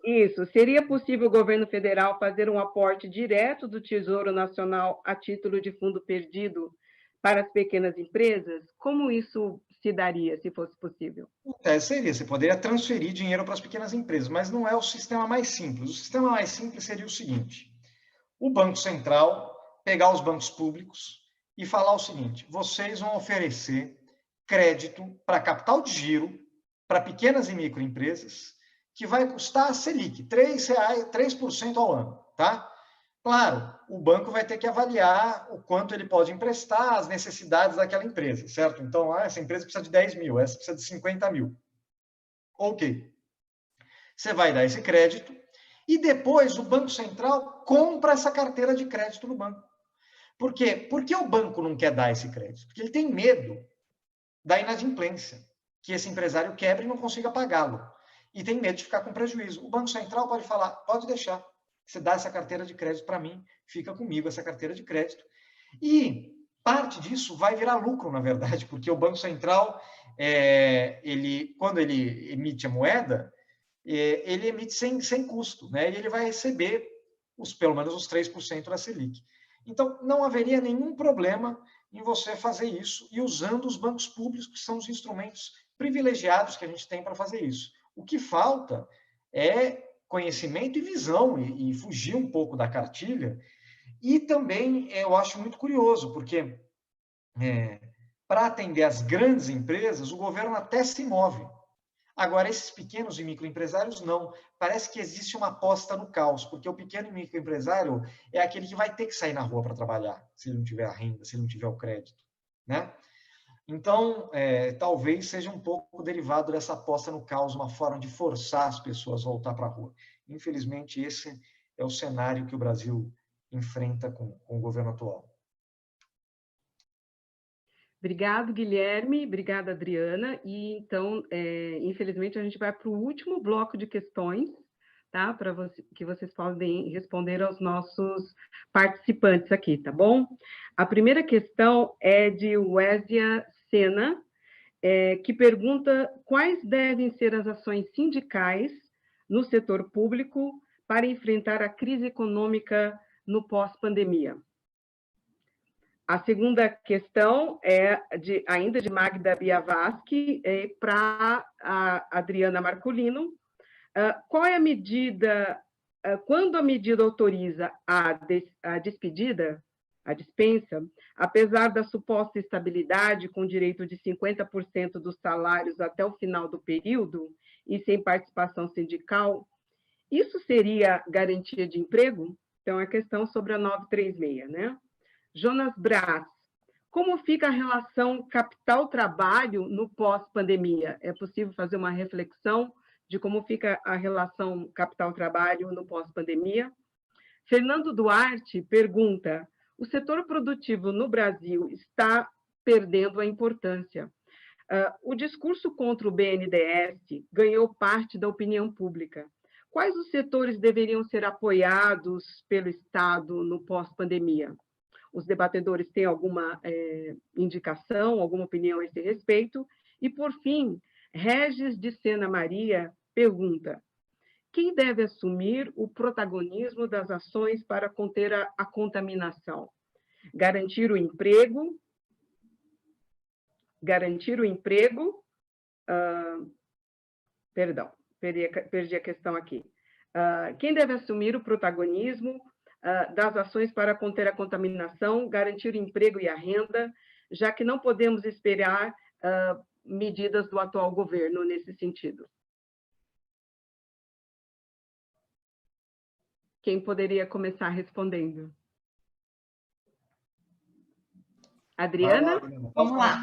Isso. Seria possível o governo federal fazer um aporte direto do Tesouro Nacional a título de fundo perdido para as pequenas empresas? Como isso se daria, se fosse possível? Seria, você poderia transferir dinheiro para as pequenas empresas, mas não é o sistema mais simples. O sistema mais simples seria o seguinte: o Banco Central pegar os bancos públicos e falar o seguinte: vocês vão oferecer crédito para capital de giro para pequenas e microempresas, que vai custar a Selic, R$ 3% ao ano, tá? Claro, o banco vai ter que avaliar o quanto ele pode emprestar, as necessidades daquela empresa, certo? Então, essa empresa precisa de 10 mil, essa precisa de 50 mil. Ok. Você vai dar esse crédito e depois o Banco Central compra essa carteira de crédito no banco. Por quê? Por que o banco não quer dar esse crédito? Porque ele tem medo da inadimplência, que esse empresário quebre e não consiga pagá-lo. E tem medo de ficar com prejuízo. O Banco Central pode falar, pode deixar, você dá essa carteira de crédito para mim, fica comigo essa carteira de crédito. E parte disso vai virar lucro, na verdade, porque o Banco Central, quando ele emite a moeda, ele emite sem custo, né? E ele vai receber pelo menos os 3% da Selic. Então, não haveria nenhum problema em você fazer isso e usando os bancos públicos, que são os instrumentos privilegiados que a gente tem para fazer isso. O que falta é conhecimento e visão, e fugir um pouco da cartilha. E também eu acho muito curioso, porque para atender as grandes empresas, o governo até se move. Agora, esses pequenos e microempresários, não. Parece que existe uma aposta no caos, porque o pequeno e microempresário é aquele que vai ter que sair na rua para trabalhar, se ele não tiver a renda, se ele não tiver o crédito, né? Então, talvez seja um pouco derivado dessa aposta no caos, uma forma de forçar as pessoas a voltar para a rua. Infelizmente, esse é o cenário que o Brasil enfrenta com o governo atual. Obrigado, Guilherme. Obrigada, Adriana. E, então, infelizmente, a gente vai para o último bloco de questões, tá? Para que vocês podem responder aos nossos participantes aqui, tá bom? A primeira questão é de Wesia Sena, que pergunta quais devem ser as ações sindicais no setor público para enfrentar a crise econômica no pós-pandemia. A segunda questão é ainda de Magda Biavaschi, para a Adriana Marculino. Qual é a medida, quando a medida autoriza a despedida, a dispensa, apesar da suposta estabilidade com direito de 50% dos salários até o final do período e sem participação sindical, isso seria garantia de emprego? Então, é a questão sobre a 936, né? Jonas Brás, como fica a relação capital-trabalho no pós-pandemia? É possível fazer uma reflexão de como fica a relação capital-trabalho no pós-pandemia? Fernando Duarte pergunta, o setor produtivo no Brasil está perdendo a importância. O discurso contra o BNDES ganhou parte da opinião pública. Quais os setores deveriam ser apoiados pelo Estado no pós-pandemia? Os debatedores têm alguma indicação, alguma opinião a esse respeito? E, por fim, Regis de Sena Maria pergunta, quem deve assumir o protagonismo das ações para conter a contaminação? Garantir o emprego? Perdão, perdi a questão aqui. Quem deve assumir o protagonismo das ações para conter a contaminação, garantir o emprego e a renda, já que não podemos esperar medidas do atual governo nesse sentido? Quem poderia começar respondendo? Adriana? Vamos lá.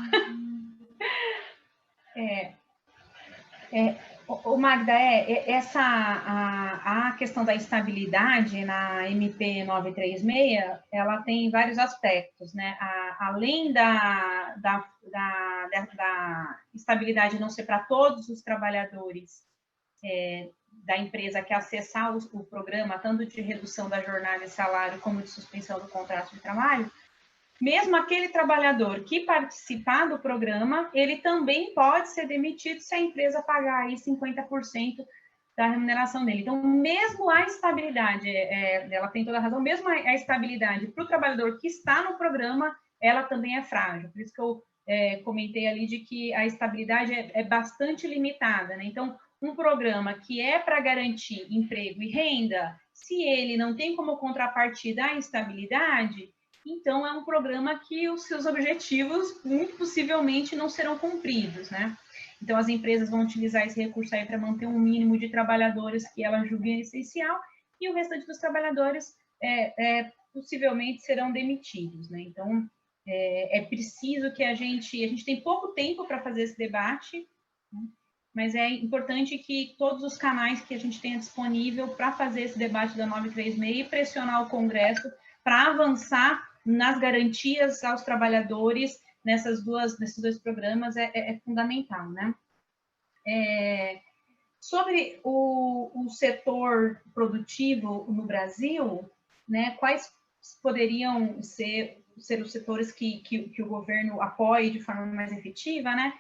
Magda, a questão da estabilidade na MP 936, ela tem vários aspectos, né? Além da estabilidade não ser para todos os trabalhadores da empresa que acessar o programa, tanto de redução da jornada e salário, como de suspensão do contrato de trabalho, mesmo aquele trabalhador que participar do programa, ele também pode ser demitido se a empresa pagar aí 50% da remuneração dele. Então, mesmo a estabilidade, ela tem toda a razão, mesmo a estabilidade para o trabalhador que está no programa, ela também é frágil. Por isso que eu comentei ali de que a estabilidade é bastante limitada, né? Então, um programa que é para garantir emprego e renda, se ele não tem como contrapartida a instabilidade, então é um programa que os seus objetivos, muito possivelmente, não serão cumpridos, né? Então, as empresas vão utilizar esse recurso aí para manter um mínimo de trabalhadores que elas julguem essencial, e o restante dos trabalhadores possivelmente serão demitidos, né? Então, é preciso que a gente tem pouco tempo para fazer esse debate, né? Mas é importante que todos os canais que a gente tenha disponível para fazer esse debate da 936 e pressionar o Congresso para avançar nas garantias aos trabalhadores nesses dois programas é fundamental, né? Sobre o setor produtivo no Brasil, né, quais poderiam ser os setores que o governo apoie de forma mais efetiva, né?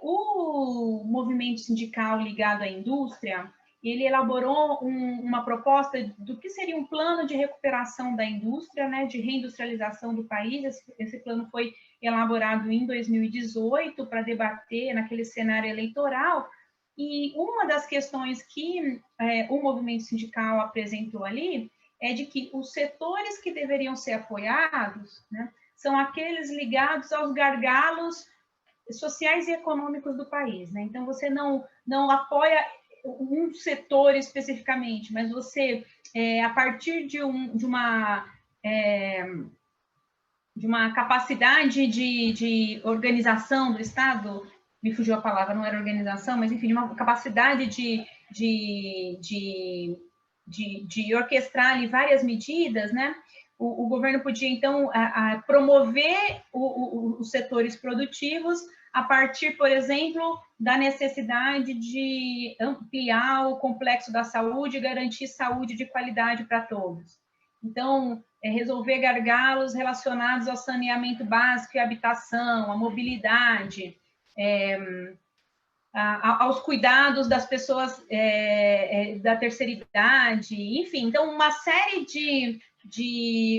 O movimento sindical ligado à indústria, ele elaborou uma proposta do que seria um plano de recuperação da indústria, né, de reindustrialização do país. Esse plano foi elaborado em 2018 para debater naquele cenário eleitoral, e uma das questões que o movimento sindical apresentou ali é de que os setores que deveriam ser apoiados, né, são aqueles ligados aos gargalos sociais e econômicos do país, né? Então, você não apoia um setor especificamente, mas você, a partir de uma capacidade de organização do Estado, me fugiu a palavra, não era organização, mas, enfim, uma capacidade de orquestrar ali várias medidas, né? O governo podia, então, promover os setores produtivos a partir, por exemplo, da necessidade de ampliar o complexo da saúde e garantir saúde de qualidade para todos. Então, resolver gargalos relacionados ao saneamento básico e habitação, à mobilidade, aos cuidados das pessoas da terceira idade, enfim, então uma série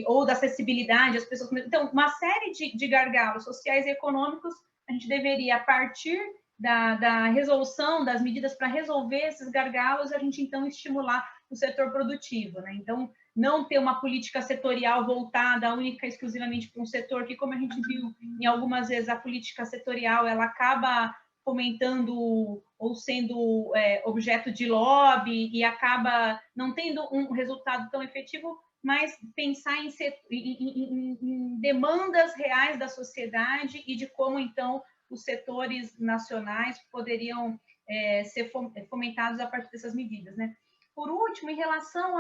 ou da acessibilidade às pessoas, então uma série de gargalos sociais e econômicos. A gente deveria, a partir da resolução das medidas para resolver esses gargalos, a gente então estimular o setor produtivo, né? Então, não ter uma política setorial voltada única exclusivamente para um setor, que, como a gente viu em algumas vezes, a política setorial ela acaba fomentando ou sendo objeto de lobby e acaba não tendo um resultado tão efetivo, mas pensar em demandas reais da sociedade e de como, então, os setores nacionais poderiam ser fomentados a partir dessas medidas, né? Por último, em relação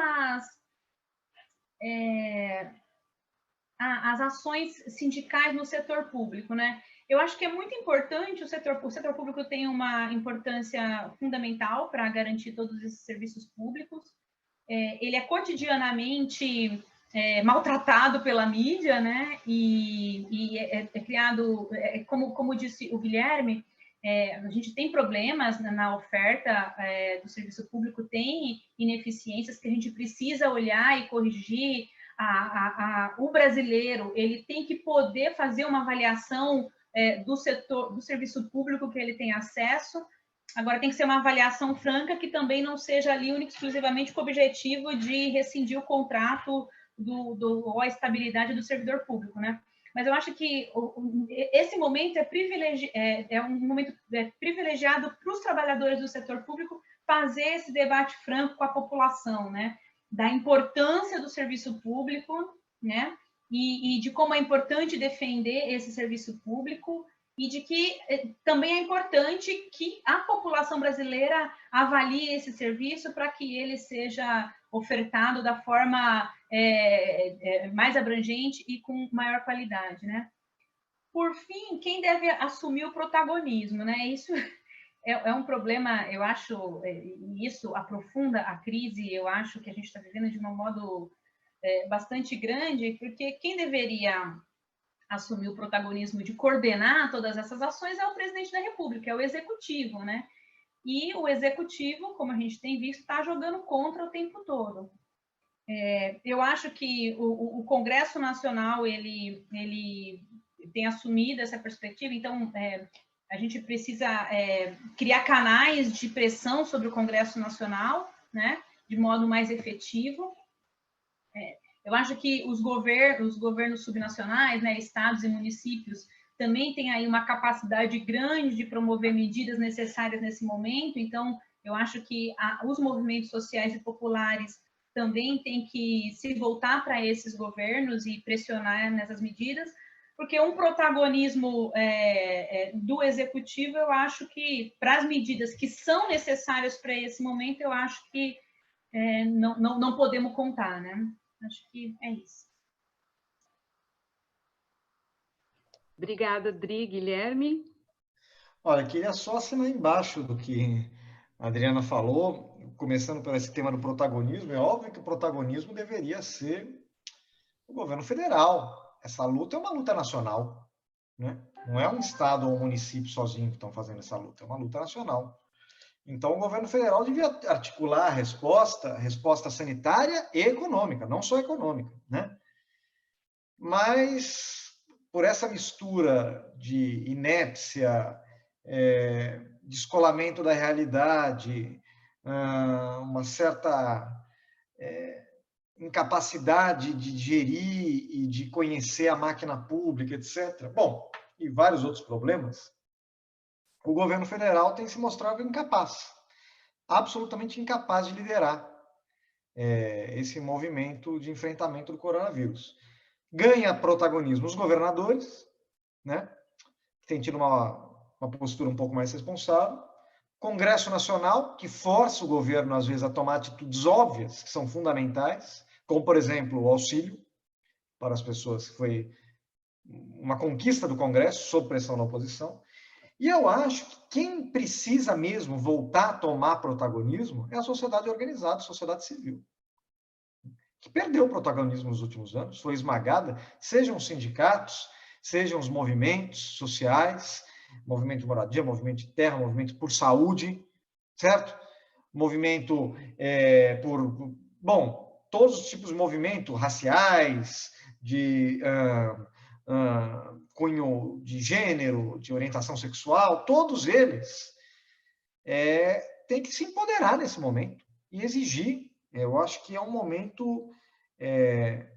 às ações sindicais no setor público, né? Eu acho que é muito importante, o setor público tem uma importância fundamental para garantir todos esses serviços públicos. Ele é cotidianamente maltratado pela mídia, né? E é criado, como disse o Guilherme, a gente tem problemas na oferta do serviço público, tem ineficiências que a gente precisa olhar e corrigir. O brasileiro ele tem que poder fazer uma avaliação do serviço público que ele tem acesso. Agora, tem que ser uma avaliação franca, que também não seja ali única exclusivamente com o objetivo de rescindir o contrato ou a estabilidade do servidor público, né? Mas eu acho que esse momento é um momento privilegiado para os trabalhadores do setor público fazer esse debate franco com a população, né? Da importância do serviço público, né? E de como é importante defender esse serviço público, e de que também é importante que a população brasileira avalie esse serviço para que ele seja ofertado da forma mais abrangente e com maior qualidade, né? Por fim, quem deve assumir o protagonismo, né? Isso é um problema, eu acho, e isso aprofunda a crise, eu acho que a gente está vivendo de um modo bastante grande, porque quem deveria assumir o protagonismo de coordenar todas essas ações é o presidente da República, é o executivo, né? E o executivo, como a gente tem visto, está jogando contra o tempo todo. Eu acho que o Congresso Nacional ele tem assumido essa perspectiva, então a gente precisa criar canais de pressão sobre o Congresso Nacional, né? De modo mais efetivo. Eu acho que os governos subnacionais, né, estados e municípios, também têm aí uma capacidade grande de promover medidas necessárias nesse momento. Então, eu acho que os movimentos sociais e populares também têm que se voltar para esses governos e pressionar nessas medidas, porque um protagonismo do executivo, eu acho que, para as medidas que são necessárias para esse momento, eu acho que não podemos contar, né? Acho que é isso. Obrigada, Dri. Guilherme? Olha, queria só assinar embaixo do que a Adriana falou, começando por esse tema do protagonismo. É óbvio que o protagonismo deveria ser o governo federal. Essa luta é uma luta nacional, né? Não é um estado ou um município sozinho que estão fazendo essa luta, é uma luta nacional. Então, o governo federal devia articular a resposta sanitária e econômica, não só econômica, né? Mas, por essa mistura de inépcia, descolamento da realidade, uma certa incapacidade de gerir e de conhecer a máquina pública, etc. Bom, e vários outros problemas, o governo federal tem se mostrado incapaz, absolutamente incapaz de liderar esse movimento de enfrentamento do coronavírus. Ganha protagonismo os governadores, né, que têm tido uma postura um pouco mais responsável, Congresso Nacional, que força o governo, às vezes, a tomar atitudes óbvias, que são fundamentais, como, por exemplo, o auxílio para as pessoas, que foi uma conquista do Congresso, sob pressão da oposição. E eu acho que quem precisa mesmo voltar a tomar protagonismo é a sociedade organizada, a sociedade civil, que perdeu o protagonismo nos últimos anos, foi esmagada, sejam os sindicatos, sejam os movimentos sociais, movimento de moradia, movimento de terra, movimento por saúde, certo? Movimento bom, todos os tipos de movimento, raciais, de cunho de gênero, de orientação sexual, todos eles têm que se empoderar nesse momento e exigir. Eu acho que é um momento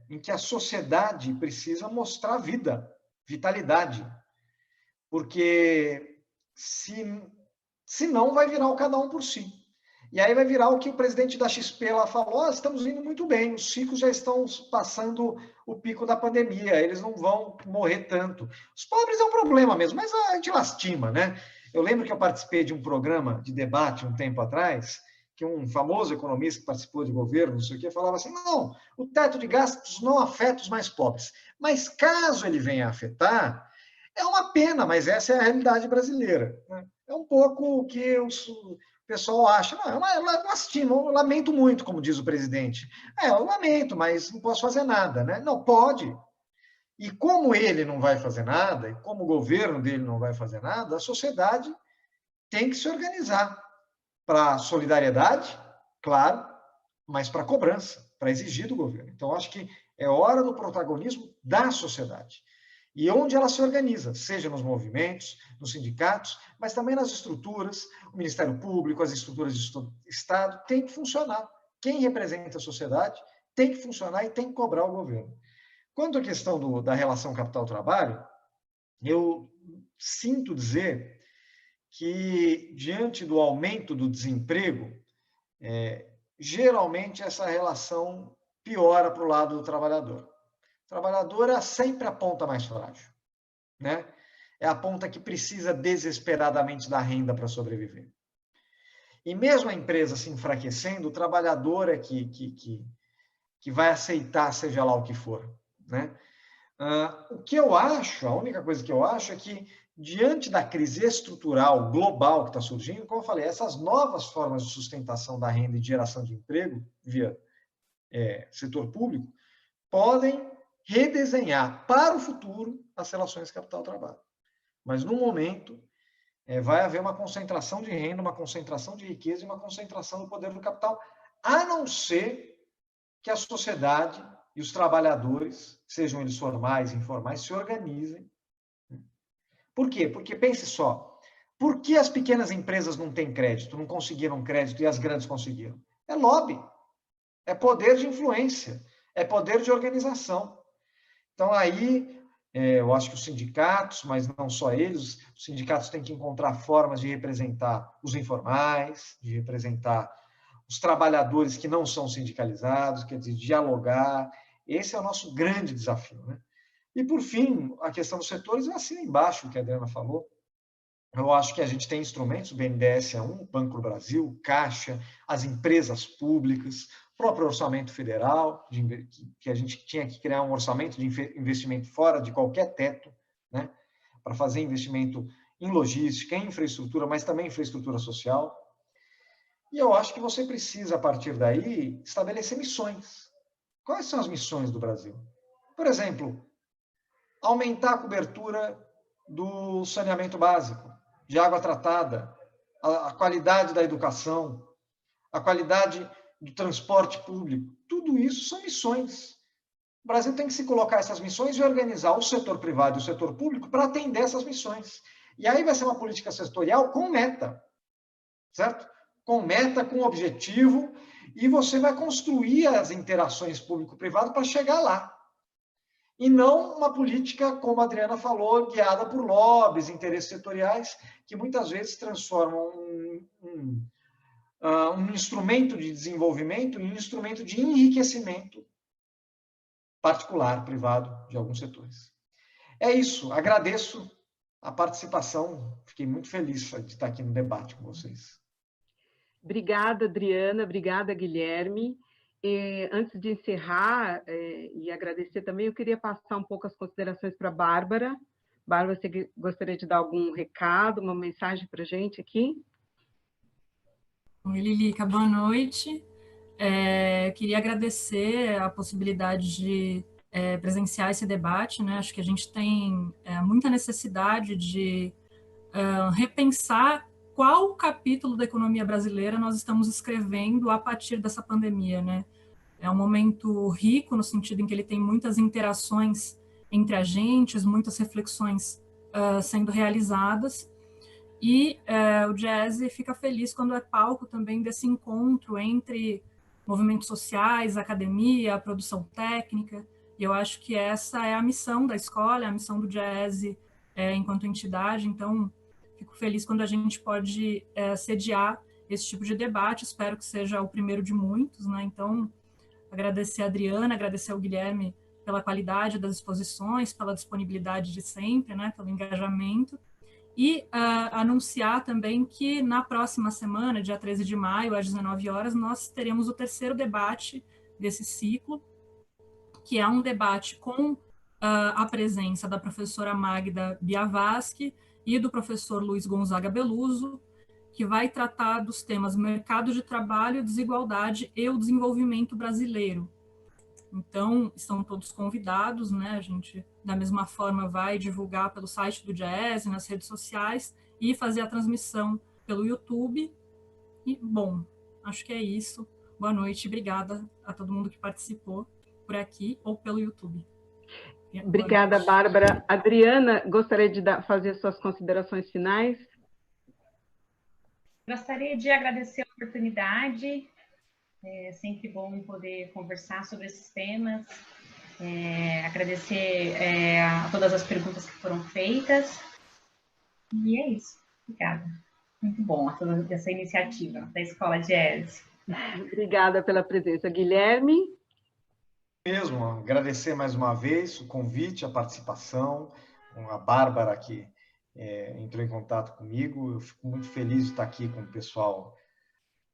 em que a sociedade precisa mostrar vida, vitalidade, porque se não vai virar o cada um por si. E aí vai virar o que o presidente da XP lá falou, estamos indo muito bem, os ciclos já estão passando o pico da pandemia, eles não vão morrer tanto. Os pobres é um problema mesmo, mas a gente lastima, né? Eu lembro que eu participei de um programa de debate um tempo atrás, que um famoso economista que participou de governo, não sei o quê, falava assim, não, o teto de gastos não afeta os mais pobres, mas caso ele venha a afetar, é uma pena, mas essa é a realidade brasileira. Né? É um pouco o que o pessoal acha. Não, eu lastimo, eu lamento muito, como diz o presidente. Eu lamento, mas não posso fazer nada. Né? Não, pode. E como ele não vai fazer nada, e como o governo dele não vai fazer nada, a sociedade tem que se organizar para solidariedade, claro, mas para cobrança, para exigir do governo. Então, acho que é hora do protagonismo da sociedade. E onde ela se organiza, seja nos movimentos, nos sindicatos, mas também nas estruturas, o Ministério Público, as estruturas de Estado, tem que funcionar. Quem representa a sociedade tem que funcionar e tem que cobrar o governo. Quanto à questão da relação capital-trabalho, eu sinto dizer que, diante do aumento do desemprego, geralmente essa relação piora para o lado do trabalhador. O trabalhador é sempre a ponta mais frágil, né? É a ponta que precisa desesperadamente da renda para sobreviver. E mesmo a empresa se enfraquecendo, o trabalhador é que vai aceitar seja lá o que for, né? O que eu acho, a única coisa que eu acho é que, diante da crise estrutural global que está surgindo, como eu falei, essas novas formas de sustentação da renda e de geração de emprego via setor público podem redesenhar para o futuro as relações capital-trabalho. Mas, no momento, vai haver uma concentração de renda, uma concentração de riqueza e uma concentração do poder do capital, a não ser que a sociedade e os trabalhadores, sejam eles formais e informais, se organizem. Por quê? Porque, pense só, por que as pequenas empresas não têm crédito, não conseguiram crédito e as grandes conseguiram? É lobby, é poder de influência, é poder de organização. Então, aí, eu acho que os sindicatos, mas não só eles, os sindicatos têm que encontrar formas de representar os informais, de representar os trabalhadores que não são sindicalizados, quer dizer, dialogar. Esse é o nosso grande desafio, né? E, por fim, a questão dos setores, eu assino embaixo o que a Adriana falou. Eu acho que a gente tem instrumentos, o BNDES é um, Banco do Brasil, Caixa, as empresas públicas, o próprio orçamento federal, que a gente tinha que criar um orçamento de investimento fora de qualquer teto, né? para fazer investimento em logística, em infraestrutura, mas também em infraestrutura social. E eu acho que você precisa, a partir daí, estabelecer missões. Quais são as missões do Brasil? Por exemplo, aumentar a cobertura do saneamento básico, de água tratada, a qualidade da educação, a qualidade do transporte público. Tudo isso são missões. O Brasil tem que se colocar essas missões e organizar o setor privado e o setor público para atender essas missões. E aí vai ser uma política setorial com meta, certo? Com meta, com objetivo, e você vai construir as interações público-privado para chegar lá. E não uma política, como a Adriana falou, guiada por lobbies, interesses setoriais, que muitas vezes transformam um instrumento de desenvolvimento em um instrumento de enriquecimento particular, privado, de alguns setores. É isso, agradeço a participação, fiquei muito feliz de estar aqui no debate com vocês. Obrigada, Adriana, obrigada, Guilherme. Antes de encerrar e agradecer também, eu queria passar um pouco as considerações para a Bárbara. Bárbara, você gostaria de dar algum recado, uma mensagem para a gente aqui? Oi, Lilica, boa noite. Queria agradecer a possibilidade de presenciar esse debate, né? Acho que a gente tem muita necessidade de repensar qual capítulo da economia brasileira nós estamos escrevendo a partir dessa pandemia, né? É um momento rico no sentido em que ele tem muitas interações entre agentes, muitas reflexões sendo realizadas, e o Diese fica feliz quando é palco também desse encontro entre movimentos sociais, academia, produção técnica, e eu acho que essa é a missão da escola, é a missão do Diese enquanto entidade. Então fico feliz quando a gente pode sediar esse tipo de debate, espero que seja o primeiro de muitos, né? Então, agradecer a Adriana, agradecer ao Guilherme pela qualidade das exposições, pela disponibilidade de sempre, né? Pelo engajamento, e anunciar também que na próxima semana, dia 13 de maio, às 19 horas, nós teremos o terceiro debate desse ciclo, que é um debate com a presença da professora Magda Biavaschi e do professor Luiz Gonzaga Beluso, que vai tratar dos temas mercado de trabalho, desigualdade e o desenvolvimento brasileiro. Então, estão todos convidados, né? A gente, da mesma forma, vai divulgar pelo site do Diese, nas redes sociais, e fazer a transmissão pelo YouTube. E, bom, acho que é isso. Boa noite, obrigada a todo mundo que participou por aqui ou pelo YouTube. Obrigada, Bárbara. Adriana, gostaria de fazer suas considerações finais? Gostaria de agradecer a oportunidade. É sempre bom poder conversar sobre esses temas. Agradecer a todas as perguntas que foram feitas. E é isso. Obrigada. Muito bom toda essa iniciativa da Escola Diese. Obrigada pela presença. Guilherme? Mesmo, agradecer mais uma vez o convite, a participação, a Bárbara que entrou em contato comigo. Eu fico muito feliz de estar aqui com o pessoal,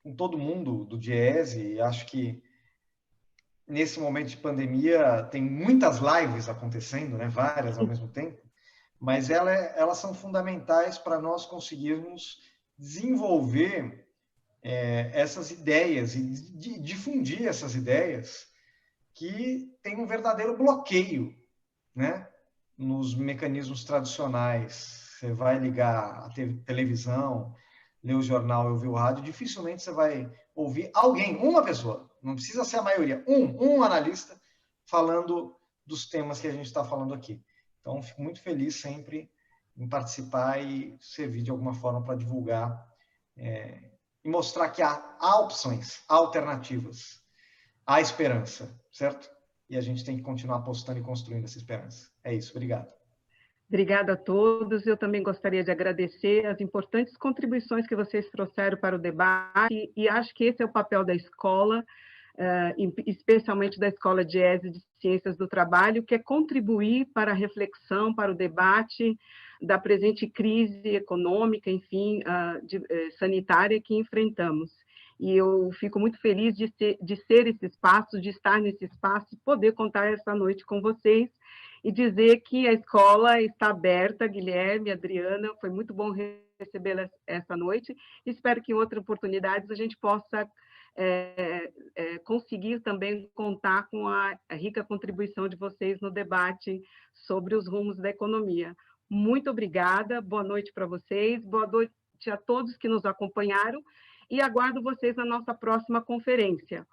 com todo mundo do Diese, e acho que nesse momento de pandemia tem muitas lives acontecendo, né? Várias ao mesmo tempo, mas elas são fundamentais para nós conseguirmos desenvolver essas ideias e difundir essas ideias que tem um verdadeiro bloqueio, né? Nos mecanismos tradicionais. Você vai ligar a televisão, ler o jornal, ouvir o rádio, dificilmente você vai ouvir alguém, uma pessoa, não precisa ser a maioria, um analista falando dos temas que a gente está falando aqui. Então, fico muito feliz sempre em participar e servir de alguma forma para divulgar e mostrar que há opções, há alternativas, há esperança, certo? E a gente tem que continuar apostando e construindo essa esperança. É isso, obrigado. Obrigada a todos. Eu também gostaria de agradecer as importantes contribuições que vocês trouxeram para o debate, e acho que esse é o papel da escola, especialmente da Escola Diese de Ciências do Trabalho, que é contribuir para a reflexão, para o debate da presente crise econômica, enfim, sanitária que enfrentamos. e eu fico muito feliz de ser esse espaço, de estar nesse espaço, poder contar essa noite com vocês e dizer que a escola está aberta, Guilherme, Adriana, foi muito bom recebê-la essa noite, espero que em outras oportunidades a gente possa conseguir também contar com a rica contribuição de vocês no debate sobre os rumos da economia. Muito obrigada, boa noite para vocês, boa noite a todos que nos acompanharam e aguardo vocês na nossa próxima conferência.